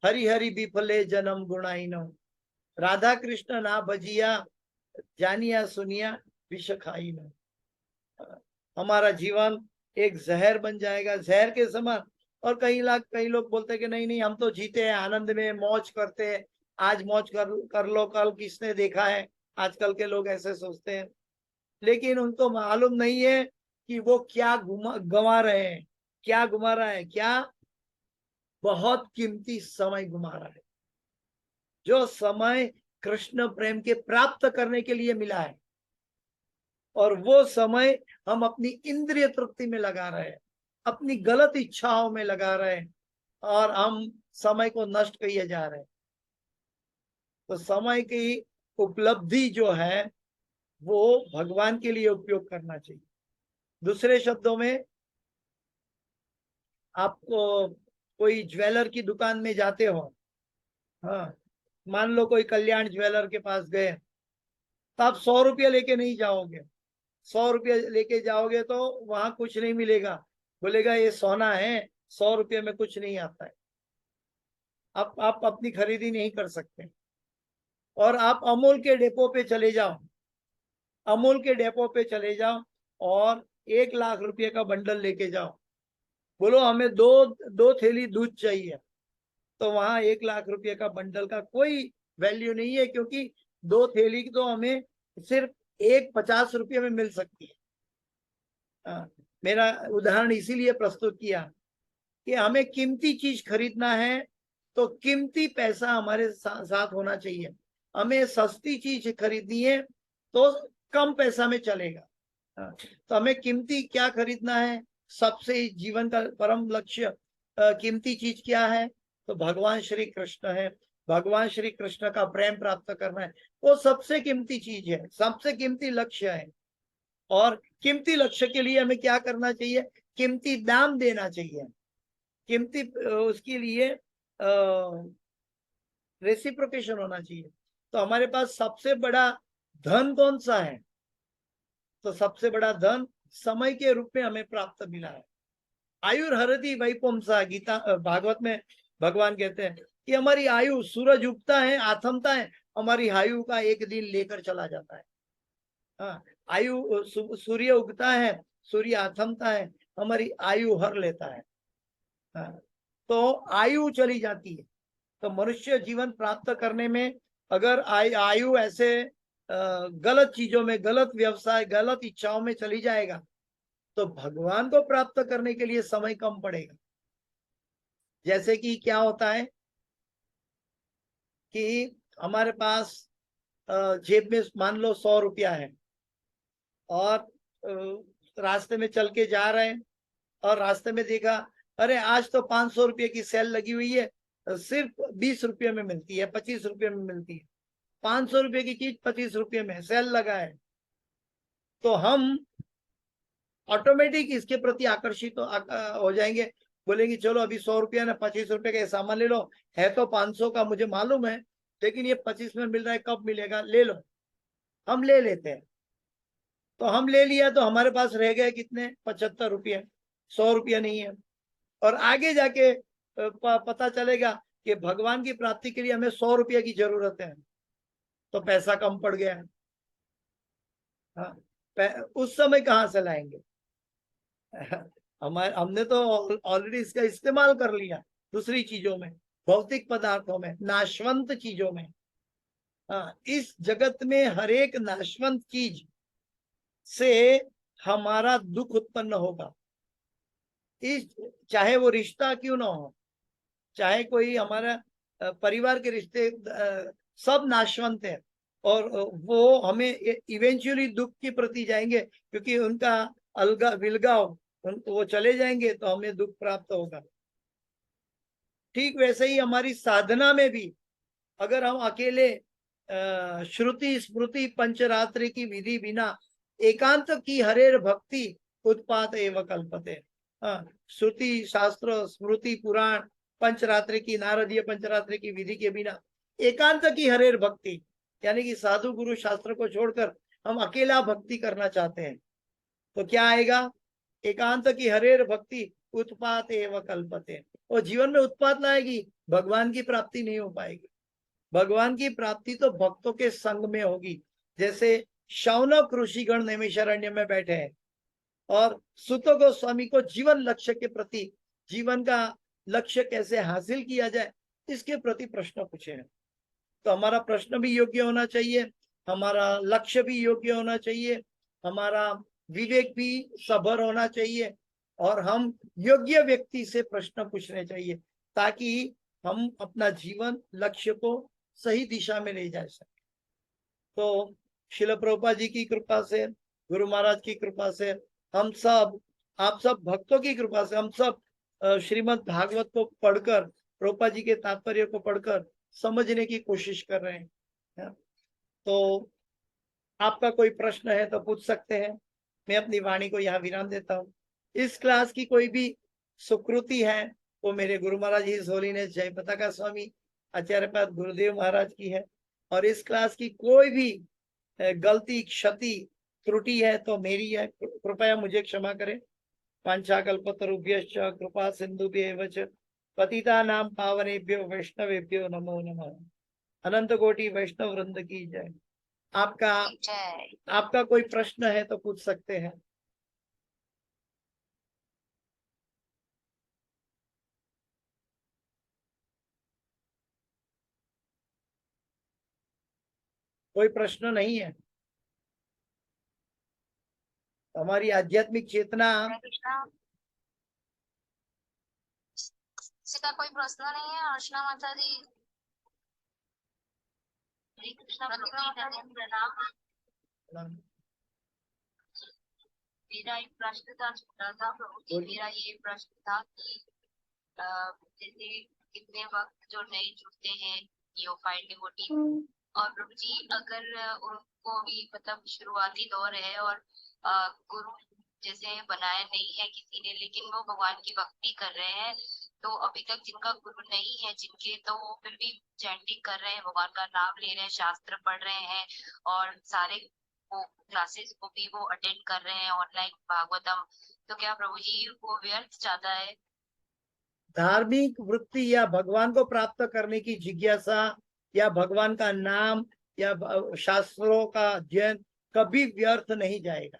हरि हरि विफले जन्म गुणाइनो, राधा कृष्ण ना भजिया, जानिया सुनिया विष खाइनो। हमारा जीवन एक जहर बन जाएगा, जहर के समान। और कई लोग बोलते हैं कि नहीं नहीं, हम तो जीते हैं, आनंद में मौज करते हैं, आज मौज कर लो, कल किसने देखा है। आजकल के लोग ऐसे सोचते हैं, लेकिन उनको मालूम नहीं है कि वो क्या गंवा रहे हैं। क्या गुमा रहा है, क्या बहुत कीमती समय गुमा रहा है, जो समय कृष्ण प्रेम के प्राप्त करने के लिए मिला है, और वो समय हम अपनी इंद्रिय तृप्ति में लगा रहे हैं, अपनी गलत इच्छाओं में लगा रहे हैं, और हम समय को नष्ट किए जा रहे हैं। तो समय की उपलब्धि जो है वो भगवान के लिए उपयोग करना चाहिए। दूसरे शब्दों में, आपको कोई ज्वेलर की दुकान में जाते हो, हाँ, मान लो कोई कल्याण ज्वेलर के पास गए, तो आप 100 रुपया लेके नहीं जाओगे। 100 रुपया लेके जाओगे तो वहां कुछ नहीं मिलेगा, बोलेगा ये सोना है, 100 रुपये में कुछ नहीं आता है। आप अपनी खरीदी नहीं कर सकते। और आप अमूल के डेपो पे चले जाओ, अमूल के डेपो पे चले जाओ और 1 लाख रुपये का बंडल लेके जाओ, बोलो हमें दो थैली दूध चाहिए, तो वहां 1 लाख रुपये का बंडल का कोई वैल्यू नहीं है, क्योंकि 2 थैली तो हमें सिर्फ 50 रुपये में मिल सकती है। मेरा उदाहरण इसीलिए प्रस्तुत किया कि हमें कीमती चीज खरीदना है तो कीमती पैसा हमारे साथ होना चाहिए। हमें सस्ती चीज खरीदनी है तो कम पैसा में चलेगा। तो हमें कीमती क्या खरीदना है, सबसे जीवन का परम लक्ष्य कीमती चीज क्या है, तो भगवान श्री कृष्ण है। भगवान श्री कृष्ण का प्रेम प्राप्त करना है, वो सबसे कीमती चीज है, सबसे कीमती लक्ष्य है। और कीमती लक्ष्य के लिए हमें क्या करना चाहिए, कीमती दाम देना चाहिए, कीमती उसके लिए रेसिप्रोकेशन होना चाहिए। तो हमारे पास सबसे बड़ा धन कौन सा है, तो सबसे बड़ा धन समय के रूप में हमें प्राप्त मिला है। आयुर्हरति वैपुंसा, गीता भागवत में भगवान कहते हैं कि हमारी आयु, सूरज उगता है आथमता है, हमारी आयु का एक दिन लेकर चला जाता है। हाँ, आयु, सूर्य उगता है, सूर्य आथमता है, हमारी आयु हर लेता है। हाँ, तो आयु चली जाती है। तो मनुष्य जीवन प्राप्त करने में अगर आयु ऐसे गलत चीजों में, गलत व्यवसाय, गलत इच्छाओं में चली जाएगा तो भगवान को प्राप्त करने के लिए समय कम पड़ेगा। जैसे कि क्या होता है कि हमारे पास जेब में मान लो 100 रुपया है और रास्ते में चल के जा रहे हैं और रास्ते में देखा, अरे आज तो 500 रुपये की सेल लगी हुई है, सिर्फ 20 रुपये में मिलती है, 25 रुपये में मिलती है। 500 रुपये की चीज 25 रुपये में सेल लगा है, तो हम ऑटोमेटिक इसके प्रति आकर्षित हो जाएंगे, बोलेंगे चलो अभी 100 रुपया ना 25 रुपये का सामान ले लो, है तो 500 का मुझे मालूम है, लेकिन ये 25 में मिल रहा है, कब मिलेगा, ले लो। हम ले लेते हैं। तो हम ले लिया तो हमारे पास रह गए कितने, 75 रुपये, 100 रुपया नहीं है। और आगे जाके पता चलेगा कि भगवान की प्राप्ति के लिए हमें 100 रुपये की जरूरत है, तो पैसा कम पड़ गया है। हाँ, उस समय कहाँ से लाएंगे? हमने तो ऑलरेडी इसका इस्तेमाल कर लिया दूसरी चीजों में, भौतिक पदार्थों में, नाशवंत चीजों में। हाँ, इस जगत में हर एक नाशवंत चीज से हमारा दुख उत्पन्न होगा। इस चाहे वो रिश्ता क्यों ना हो, चाहे कोई हमारा परिवार के रिश्ते, सब नाशवंत है और वो हमें इवेंचुअली दुख के प्रति जाएंगे, क्योंकि उनका विलगाव, वो चले जाएंगे तो हमें दुख प्राप्त होगा। ठीक वैसे ही हमारी साधना में भी अगर हम अकेले श्रुति स्मृति पंचरात्रि की विधि बिना एकांत की हरेर भक्ति उत्पात एवं कल्पते। श्रुति शास्त्र स्मृति पुराण पंचरात्रि की, नारदीय पंचरात्रि की विधि के बिना एकांत की हरेर भक्ति, यानी कि साधु गुरु शास्त्र को छोड़कर हम अकेला भक्ति करना चाहते हैं, तो क्या आएगा, एकांत की हरेर भक्ति उत्पात एवं कल्पते। और जीवन में उत्पात लाएगी, भगवान की प्राप्ति नहीं हो पाएगी। भगवान की प्राप्ति तो भक्तों के संग में होगी। जैसे शौनक ऋषिगण नैमिषारण्य में बैठे हैं और सुत गोस्वामी को जीवन लक्ष्य के प्रति, जीवन का लक्ष्य कैसे हासिल किया जाए, इसके प्रति प्रश्न पूछे हैं। तो हमारा प्रश्न भी योग्य होना चाहिए, हमारा लक्ष्य भी योग्य होना चाहिए, हमारा विवेक भी सबर होना चाहिए और हम योग्य व्यक्ति से प्रश्न पूछने चाहिए, ताकि हम अपना जीवन लक्ष्य को सही दिशा में ले जा सके। तो श्रील प्रभुपाद जी की कृपा से, गुरु महाराज की कृपा से, हम सब, आप सब भक्तों की कृपा से हम सब श्रीमद् भागवत को पढ़कर, प्रभुपाद जी के तात्पर्य को पढ़कर समझने की कोशिश कर रहे हैं। तो आपका कोई प्रश्न है तो पूछ सकते हैं। मैं अपनी वाणी को यहाँ विराम देता हूँ। इस क्लास की कोई भी सुकृति है वो मेरे गुरु महाराज हिज होलीनेस जय पताका स्वामी आचार्य पाद गुरुदेव महाराज की है, और इस क्लास की कोई भी गलती क्षति त्रुटि है तो मेरी है, कृपया मुझे क्षमा करें। पांचाकल्पतरुभ्यश्च कृपा सिंधुभ्येव च पतितानां पावनेभ्यो वैष्णवेभ्यो नमो नमः। अनंत कोटि वैष्णव वृंद की जय। आपका कोई प्रश्न है तो पूछ सकते हैं। कोई प्रश्न नहीं है? हमारी आध्यात्मिक चेतना, का कोई प्रश्न नहीं है। अर्चना माता जी, हरे कृष्णा प्रणाम। मेरा एक प्रश्न था, छोटा था प्रभु जी। मेरा ये प्रश्न था कि जैसे कितने वक्त जो नए जुड़ते हैं नियोफाइट डिवोटी, और प्रभु जी अगर उनको भी मतलब शुरुआती दौर है और गुरु जैसे बनाया नहीं है किसी ने, लेकिन वो भगवान की भक्ति कर रहे हैं, तो अभी तक जिनका गुरु नहीं है जिनके, तो वो फिर भी चैंटिंग कर रहे हैं, भगवान का नाम ले रहे हैं, शास्त्र पढ़ रहे हैं और सारे वो क्लासेस को भी वो अटेंड कर रहे हैं ऑनलाइन भागवतम, तो क्या प्रभु जी वो व्यर्थ जाता है? धार्मिक वृत्ति या भगवान को प्राप्त करने की जिज्ञासा या भगवान का नाम या शास्त्रों का अध्ययन कभी व्यर्थ नहीं जाएगा,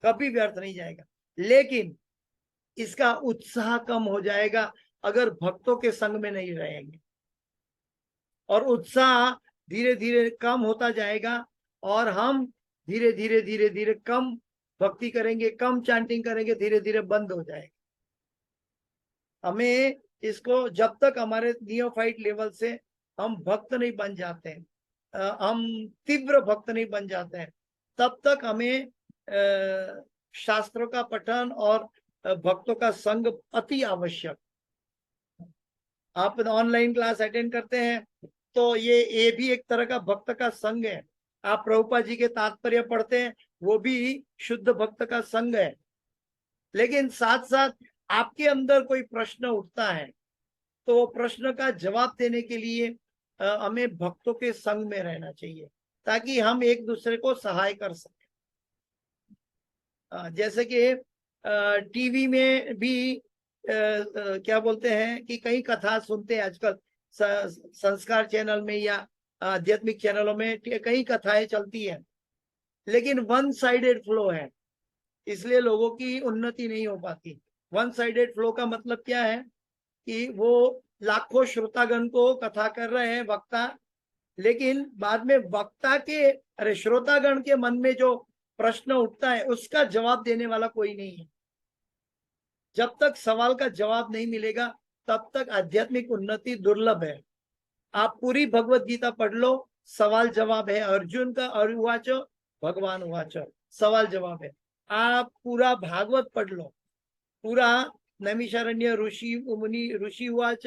कभी व्यर्थ नहीं जाएगा। लेकिन इसका उत्साह कम हो जाएगा अगर भक्तों के संग में नहीं रहेंगे। और उत्साह धीरे धीरे कम होता जाएगा और हम धीरे धीरे धीरे धीरे कम भक्ति करेंगे, कम चैंटिंग करेंगे, धीरे धीरे बंद हो जाएगा। हमें इसको जब तक हमारे नियोफाइट लेवल से हम भक्त नहीं बन जाते हैं, हम तीव्र भक्त नहीं बन जाते हैं, तब तक हमें शास्त्रों का पठन और भक्तों का संग अति आवश्यक। आप ऑनलाइन क्लास अटेंड करते हैं तो ये भी एक तरह का भक्त का संग है। आप प्रभुपाद जी के तात्पर्य पढ़ते हैं, वो भी शुद्ध भक्त का संग है। लेकिन साथ साथ आपके अंदर कोई प्रश्न उठता है तो वो प्रश्न का जवाब देने के लिए हमें भक्तों के संग में रहना चाहिए, ताकि हम एक दूसरे को सहाय कर सकें। जैसे कि टीवी में भी क्या बोलते हैं कि कई कथा सुनते हैं आजकल, संस्कार चैनल में या आध्यात्मिक चैनलों में कई कथाएं चलती हैं, लेकिन वन साइडेड फ्लो है, इसलिए लोगों की उन्नति नहीं हो पाती। वन साइडेड फ्लो का मतलब क्या है कि वो लाखों श्रोतागण को कथा कर रहे हैं वक्ता, लेकिन बाद में वक्ता के श्रोतागण के मन में जो प्रश्न उठता है उसका जवाब देने वाला कोई नहीं है। जब तक सवाल का जवाब नहीं मिलेगा तब तक आध्यात्मिक उन्नति दुर्लभ है। आप पूरी भगवत गीता पढ़ लो, सवाल जवाब है अर्जुन का, और उवाच भगवान उवाच, सवाल जवाब है। आप पूरा भागवत पढ़ लो, पूरा नैमिषारण्य ऋषि मुनि ऋषि उवाच,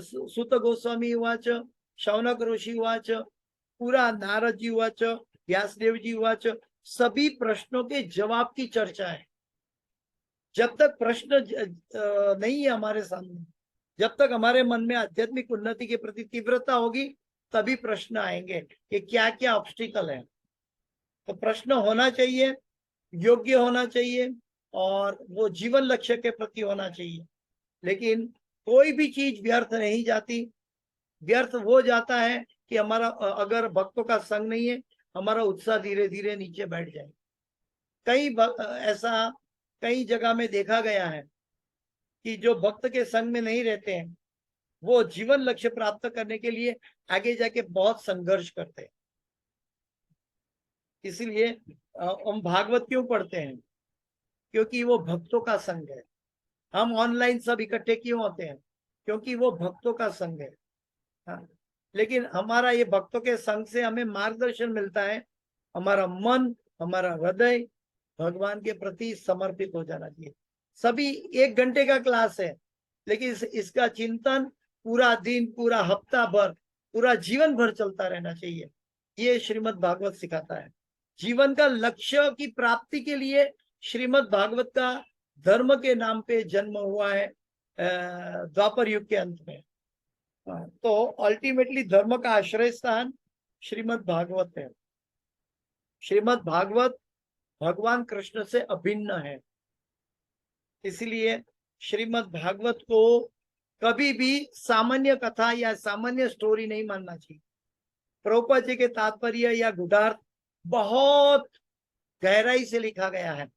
सुत गोस्वामी उवाच, शौनक ऋषि उवाच, पूरा नारद जी उवाच, व्यासदेव जी उवाच, सभी प्रश्नों के जवाब की चर्चा है। जब तक प्रश्न नहीं है हमारे सामने, जब तक हमारे मन में आध्यात्मिक उन्नति के प्रति तीव्रता होगी, तभी प्रश्न आएंगे कि क्या क्या ऑब्स्टिकल है। तो प्रश्न होना चाहिए, योग्य होना चाहिए, और वो जीवन लक्ष्य के प्रति होना चाहिए। लेकिन कोई भी चीज व्यर्थ नहीं जाती। व्यर्थ वो जाता है कि हमारा अगर भक्तों का संग नहीं है, हमारा उत्साह धीरे धीरे नीचे बैठ जाए। ऐसा कई जगह में देखा गया है कि जो भक्त के संग में नहीं रहते हैं वो जीवन लक्ष्य प्राप्त करने के लिए आगे जाके बहुत संघर्ष करते हैं। इसलिए हम भागवत क्यों पढ़ते हैं? क्योंकि वो भक्तों का संग है। हम ऑनलाइन सब इकट्ठे क्यों होते हैं? क्योंकि वो भक्तों का संग है। हाँ, लेकिन हमारा ये भक्तों के संग से हमें मार्गदर्शन मिलता है। हमारा मन, हमारा हृदय भगवान के प्रति समर्पित हो जाना चाहिए। सभी 1 घंटे का क्लास है, लेकिन इसका चिंतन पूरा दिन, पूरा हफ्ता भर, पूरा जीवन भर चलता रहना चाहिए। ये श्रीमद् भागवत सिखाता है। जीवन का लक्ष्य की प्राप्ति के लिए श्रीमद् भागवत का धर्म के नाम पे जन्म हुआ है द्वापर युग के अंत में। तो अल्टीमेटली धर्म का आश्रय स्थान श्रीमद् भागवत है। श्रीमद् भागवत भगवान कृष्ण से अभिन्न है। इसलिए श्रीमद् भागवत को कभी भी सामान्य कथा या सामान्य स्टोरी नहीं मानना चाहिए। प्रभुपाद जी के तात्पर्य या गुढ़ार्थ बहुत गहराई से लिखा गया है,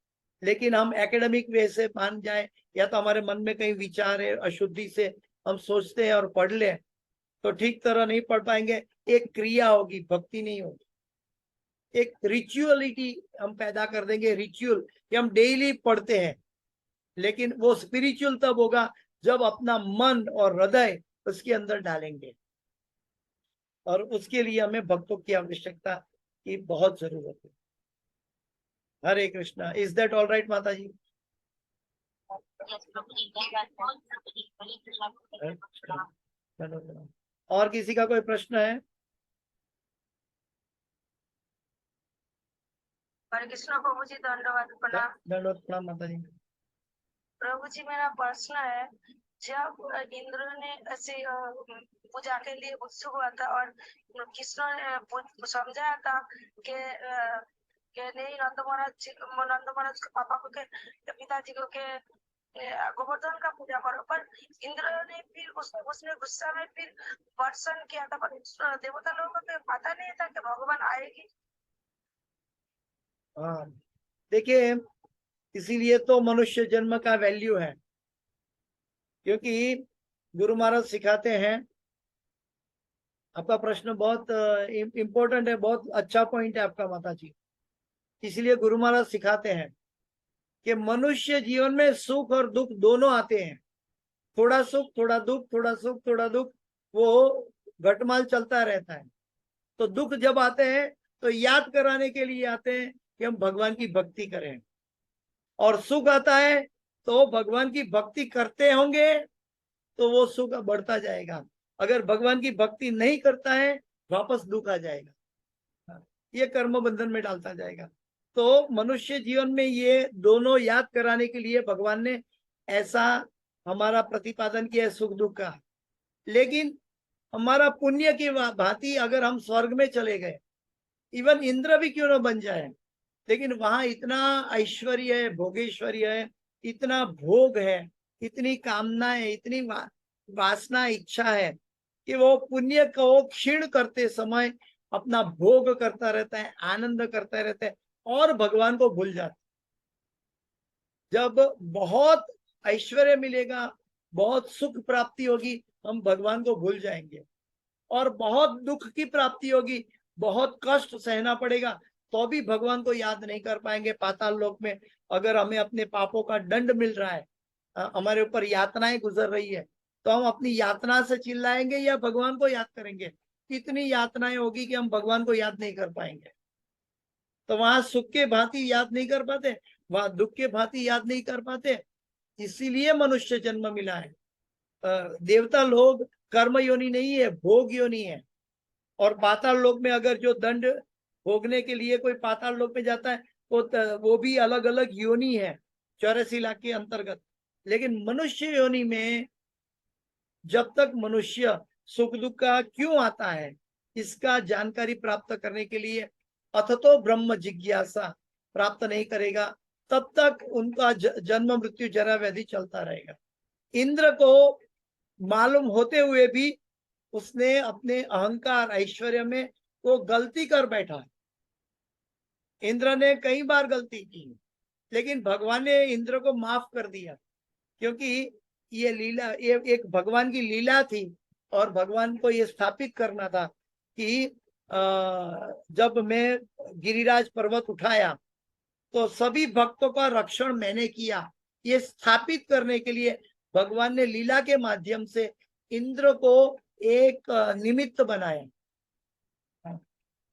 लेकिन हम एकेडमिक वे से मान जाए या तो हमारे मन में कहीं विचार है, अशुद्धि से हम सोचते हैं और पढ़ ले, तो ठीक तरह नहीं पढ़ पाएंगे। एक क्रिया होगी, भक्ति नहीं होगी। एक रिचुअलिटी हम पैदा कर देंगे, रिचुअल कि हम डेली पढ़ते हैं, लेकिन वो स्पिरिचुअल तब होगा जब अपना मन और हृदय उसके अंदर डालेंगे। और उसके लिए हमें भक्तों की आवश्यकता की बहुत जरूरत है। Hare Krishna. Is that all right माता जी? चलो, और किसी का कोई प्रश्न है? हरे कृष्ण प्रभु जी, धन्यवाद। प्रणाम। दंडवत प्रणाम माता जी। प्रभु जी, मेरा प्रश्न है, जब इंद्र ने ऐसे पूजा के लिए उत्सुक हुआ था और कृष्ण ने समझाया था कि नहीं, नंद महाराज के पापा को के पिताजी को के गोवर्धन का पूजा करो, पर इंद्र ने फिर उसने गुस्सा में फिर वर्षण किया था, पर देवता लोगों को पता नहीं था कि भगवान आएगी। हाँ, देखिए, इसीलिए तो मनुष्य जन्म का वैल्यू है, क्योंकि गुरु महाराज सिखाते हैं आपका प्रश्न बहुत इम्पोर्टेंट है, बहुत अच्छा पॉइंट है आपका माता जी। इसलिए गुरु महाराज सिखाते हैं कि मनुष्य जीवन में सुख और दुख दोनों आते हैं। थोड़ा सुख थोड़ा दुख, थोड़ा सुख थोड़ा दुख, वो घटमाल चलता रहता है। तो दुख जब आते हैं तो याद कराने के लिए आते हैं कि हम भगवान की भक्ति करें, और सुख आता है तो भगवान की भक्ति करते होंगे तो वो सुख बढ़ता जाएगा। अगर भगवान की भक्ति नहीं करता है वापस दुख आ जाएगा, ये कर्म बंधन में डालता जाएगा। तो मनुष्य जीवन में ये दोनों याद कराने के लिए भगवान ने ऐसा हमारा प्रतिपादन किया है, सुख दुख का। लेकिन हमारा पुण्य की भांति अगर हम स्वर्ग में चले गए, इवन इंद्र भी क्यों ना बन जाए, लेकिन वहां इतना ऐश्वर्य है, भोगेश्वर्य है, इतना भोग है, इतनी कामनाएं, इतनी वासना, इच्छा है कि वो पुण्य को क्षीण करते समय अपना भोग करता रहता है, आनंद करता रहता है और भगवान को भूल जाता है। जब बहुत ऐश्वर्य मिलेगा, बहुत सुख प्राप्ति होगी, हम भगवान को भूल जाएंगे, और बहुत दुख की प्राप्ति होगी, बहुत कष्ट सहना पड़ेगा, तो भी भगवान को याद नहीं कर पाएंगे। पाताल लोक में अगर हमें अपने पापों का दंड मिल रहा है, हमारे ऊपर यातनाएं गुजर रही है, तो हम अपनी यातना से चिल्लाएंगे या भगवान को याद करेंगे? इतनी यातनाएं होगी कि हम भगवान को याद नहीं कर पाएंगे। तो वहां सुख के भांति याद नहीं कर पाते, वहां दुख के भांति याद नहीं कर पाते। इसीलिए मनुष्य जन्म मिला है। देवता लोग कर्म योनि नहीं है, भोग योनि है। और पाताल लोक में अगर जो दंड भोगने के लिए कोई पाताल लोक में जाता है वो भी अलग अलग योनि है 84 लाख के अंतर्गत। लेकिन मनुष्य योनि में जब तक मनुष्य सुख दुख का क्यों आता है इसका जानकारी प्राप्त करने के लिए अथतो ब्रह्म जिज्ञासा प्राप्त नहीं करेगा, तब तक उनका जन्म मृत्यु जरा व्याधि चलता रहेगा। इंद्र को मालूम होते हुए भी उसने अपने अहंकार ऐश्वर्य में वो गलती कर बैठा है। इंद्र ने कई बार गलती की, लेकिन भगवान ने इंद्र को माफ कर दिया, क्योंकि ये लीला, ये एक भगवान की लीला थी। और भगवान को ये स्थापित करना था कि जब मैं गिरिराज पर्वत उठाया तो सभी भक्तों का रक्षण मैंने किया, ये स्थापित करने के लिए भगवान ने लीला के माध्यम से इंद्र को एक निमित्त बनाया।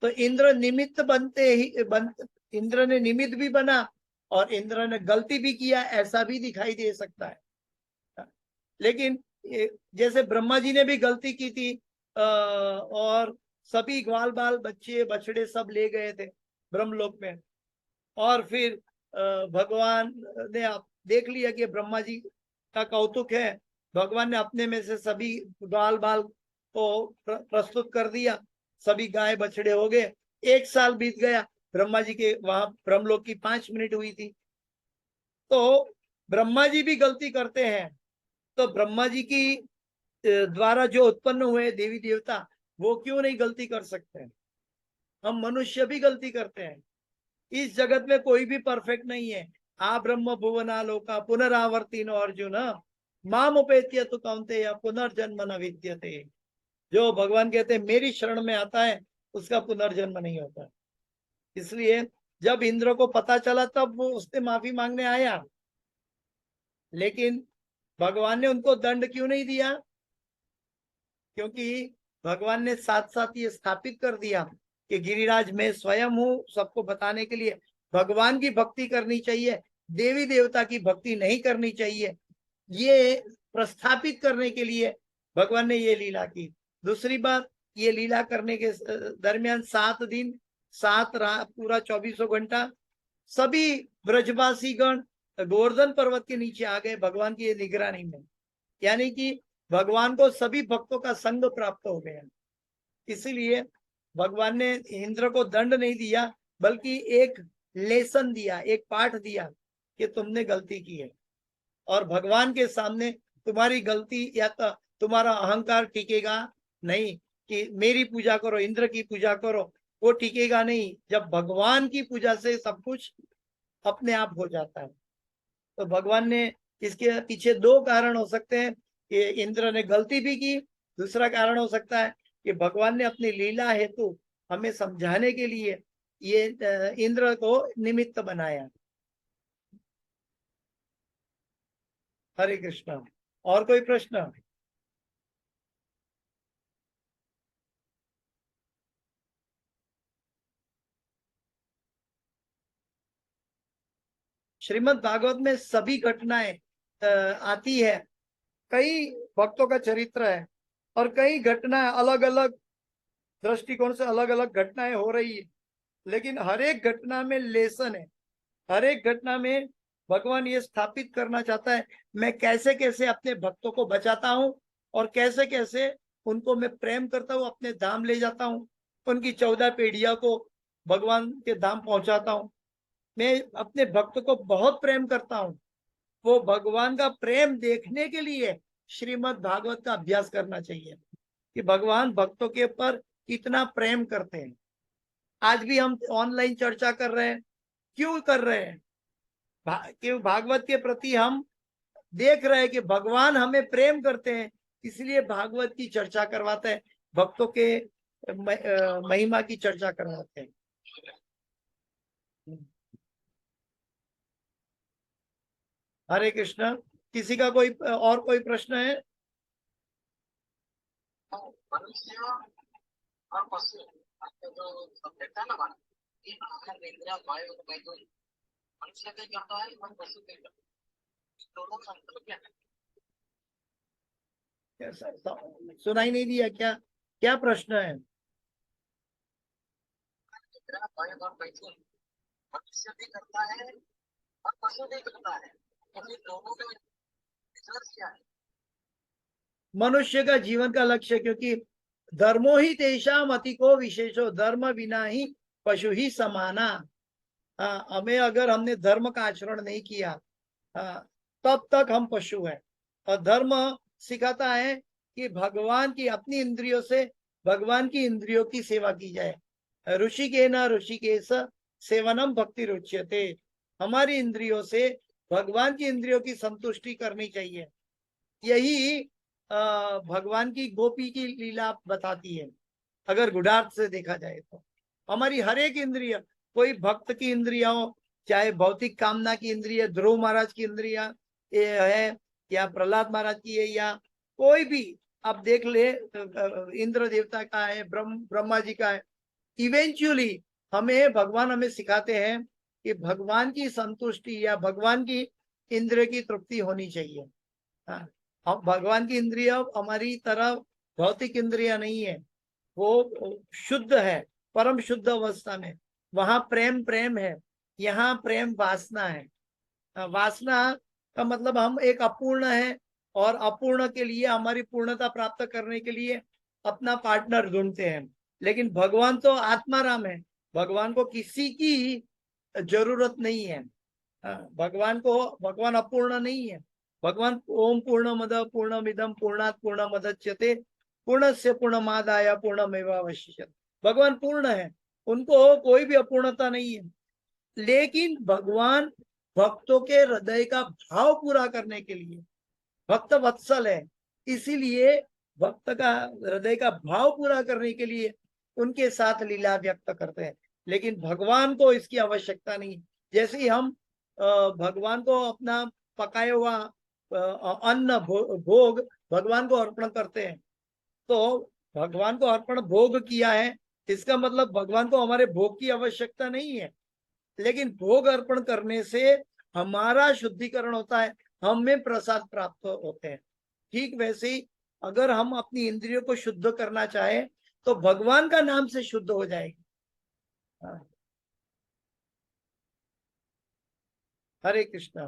तो इंद्र निमित्त बनते ही इंद्र ने निमित्त भी बना और इंद्र ने गलती भी किया, ऐसा भी दिखाई दे सकता है। लेकिन जैसे ब्रह्मा जी ने भी गलती की थी और सभी ग्वाल बाल बच्चे बछड़े सब ले गए थे ब्रह्मलोक में, और फिर भगवान ने देख लिया कि ब्रह्मा जी का कौतुक है, भगवान ने अपने में से सभी ग्वाल बाल को प्रस्तुत कर दिया, सभी गाय बछड़े हो गए। 1 साल बीत गया, ब्रह्मा जी के वहां ब्रह्मलोक की 5 मिनट हुई थी। तो ब्रह्मा जी भी गलती करते हैं, तो ब्रह्मा जी की द्वारा जो उत्पन्न हुए देवी देवता वो क्यों नहीं गलती कर सकते हैं? हम मनुष्य भी गलती करते हैं। इस जगत में कोई भी परफेक्ट नहीं है। आ ब्रह्म भुवना लोका पुनरावर्तिनो अर्जुन माम उपेत्य तो कौन्तेय पुनर्जन्म न विद्यते। जो भगवान कहते हैं मेरी शरण में आता है उसका पुनर्जन्म नहीं होता। इसलिए जब इंद्र को पता चला तब वो उसने माफी मांगने आया, लेकिन भगवान ने उनको दंड क्यों नहीं दिया? क्योंकि भगवान ने साथ साथ ये स्थापित कर दिया कि गिरिराज मैं स्वयं हूँ, सबको बताने के लिए भगवान की भक्ति करनी चाहिए, देवी देवता की भक्ति नहीं करनी चाहिए, ये प्रस्थापित करने के लिए भगवान ने ये लीला की। दूसरी बात, ये लीला करने के दरमियान 7 दिन 7 रात पूरा 24 घंटा सभी ब्रजवासी गण गोवर्धन पर्वत के नीचे आ गए भगवान की निगरानी में, यानी कि भगवान को सभी भक्तों का संग प्राप्त हो गया। इसीलिए भगवान ने इंद्र को दंड नहीं दिया, बल्कि एक लेसन दिया, एक पाठ दिया कि तुमने गलती की है और भगवान के सामने तुम्हारी गलती या तो तुम्हारा अहंकार टिकेगा नहीं कि मेरी पूजा करो, इंद्र की पूजा करो, वो टिकेगा नहीं। जब भगवान की पूजा से सब कुछ अपने आप हो जाता है। तो भगवान ने इसके पीछे 2 कारण हो सकते हैं कि इंद्र ने गलती भी की, दूसरा कारण हो सकता है कि भगवान ने अपनी लीला हेतु हमें समझाने के लिए ये इंद्र को निमित्त बनाया। हरे कृष्णा। और कोई प्रश्न? श्रीमद् भागवत में सभी घटनाएं आती है। कई भक्तों का चरित्र है और कई घटनाएं अलग अलग दृष्टिकोण से अलग अलग घटनाएं हो रही है, लेकिन हर एक घटना में लेसन है। हर एक घटना में भगवान ये स्थापित करना चाहता है मैं कैसे कैसे अपने भक्तों को बचाता हूँ और कैसे कैसे उनको मैं प्रेम करता हूँ, अपने धाम ले जाता हूँ, उनकी 14 पीढ़ियों को भगवान के धाम पहुंचाता हूँ। मैं अपने भक्त को बहुत प्रेम करता हूँ। वो भगवान का प्रेम देखने के लिए श्रीमद् भागवत का अभ्यास करना चाहिए कि भगवान भक्तों के ऊपर कितना प्रेम करते हैं। आज भी हम ऑनलाइन चर्चा कर रहे हैं, क्यों कर रहे हैं? कि भागवत के प्रति हम देख रहे हैं कि भगवान हमें प्रेम करते हैं, इसलिए भागवत की चर्चा करवाते हैं, भक्तों के महिमा की चर्चा करवाते हैं। हरे कृष्ण। किसी का कोई और कोई प्रश्न है? मनुष्य और पशु जो रहता है ना हमारा, ये इंद्रिया वायु मैथुन मनुष्य का करता है और पशु का करता है, दोनों का अंतर क्या है? सुनाई नहीं दिया क्या? क्या प्रश्न है? इंद्रिया वायु और मैथुन मनुष्य भी करता है और पशु भी करता है, तो फिर दोनों में डिफरेंस क्या है? मनुष्य का जीवन का लक्ष्य, क्योंकि धर्मो ही तेषाम अतिको विशेषो धर्म बिना ही पशु ही समाना। हमें अगर हमने धर्म का आचरण नहीं किया तब तक हम पशु हैं। और धर्म सिखाता है कि भगवान की अपनी इंद्रियों से भगवान की इंद्रियों की सेवा की जाए। ऋषिकेन ऋषिकेश सेवनम भक्ति रुच्यते। हमारी इंद्रियों से भगवान की इंद्रियों की संतुष्टि करनी चाहिए। यही भगवान की गोपी की लीला बताती है। अगर गुणार्थ से देखा जाए तो हमारी हर एक इंद्रिय, कोई भक्त की इंद्रिया हो, चाहे भौतिक कामना की इंद्रिय ध्रुव महाराज की इंद्रिया है या प्रहलाद महाराज की है या कोई भी आप देख ले, इंद्र देवता का है, ब्रह्मा जी का है। इवेंचुअली भगवान हमें सिखाते हैं कि भगवान की संतुष्टि या भगवान की इंद्रिय की तृप्ति होनी चाहिए। हम भगवान की इंद्रिया हमारी तरह भौतिक इंद्रिया नहीं है, वो शुद्ध है, परम शुद्ध अवस्था में। वहां प्रेम प्रेम है, यहाँ प्रेम वासना है। वासना का मतलब हम एक अपूर्ण है और अपूर्ण के लिए हमारी पूर्णता प्राप्त करने के लिए अपना पार्टनर ढूंढते हैं। लेकिन भगवान तो आत्माराम है, भगवान को किसी की जरूरत नहीं है। भगवान अपूर्ण नहीं है। भगवान ओम पूर्णमद पूर्णमिदं पूर्णात् पूर्णमुदच्यते पूर्णस्य पूर्णमादाय पूर्णमेवावशिष्यते। भगवान पूर्ण है, उनको कोई भी अपूर्णता नहीं है। लेकिन भगवान भक्तों के हृदय का भाव पूरा करने के लिए भक्त वत्सल है, इसीलिए भक्त का हृदय का भाव पूरा करने के लिए उनके साथ लीला व्यक्त करते हैं। लेकिन भगवान को इसकी आवश्यकता नहीं। जैसे ही हम भगवान को अपना पकाया हुआ अन्न भोग भगवान को अर्पण करते हैं, तो भगवान को अर्पण भोग किया है, इसका मतलब भगवान को हमारे भोग की आवश्यकता नहीं है। लेकिन भोग अर्पण करने से हमारा शुद्धिकरण होता है, हमें प्रसाद प्राप्त होते हैं। ठीक वैसे ही अगर हम अपनी इंद्रियों को शुद्ध करना चाहे तो भगवान का नाम से शुद्ध हो जाएगी। हरे कृष्ण।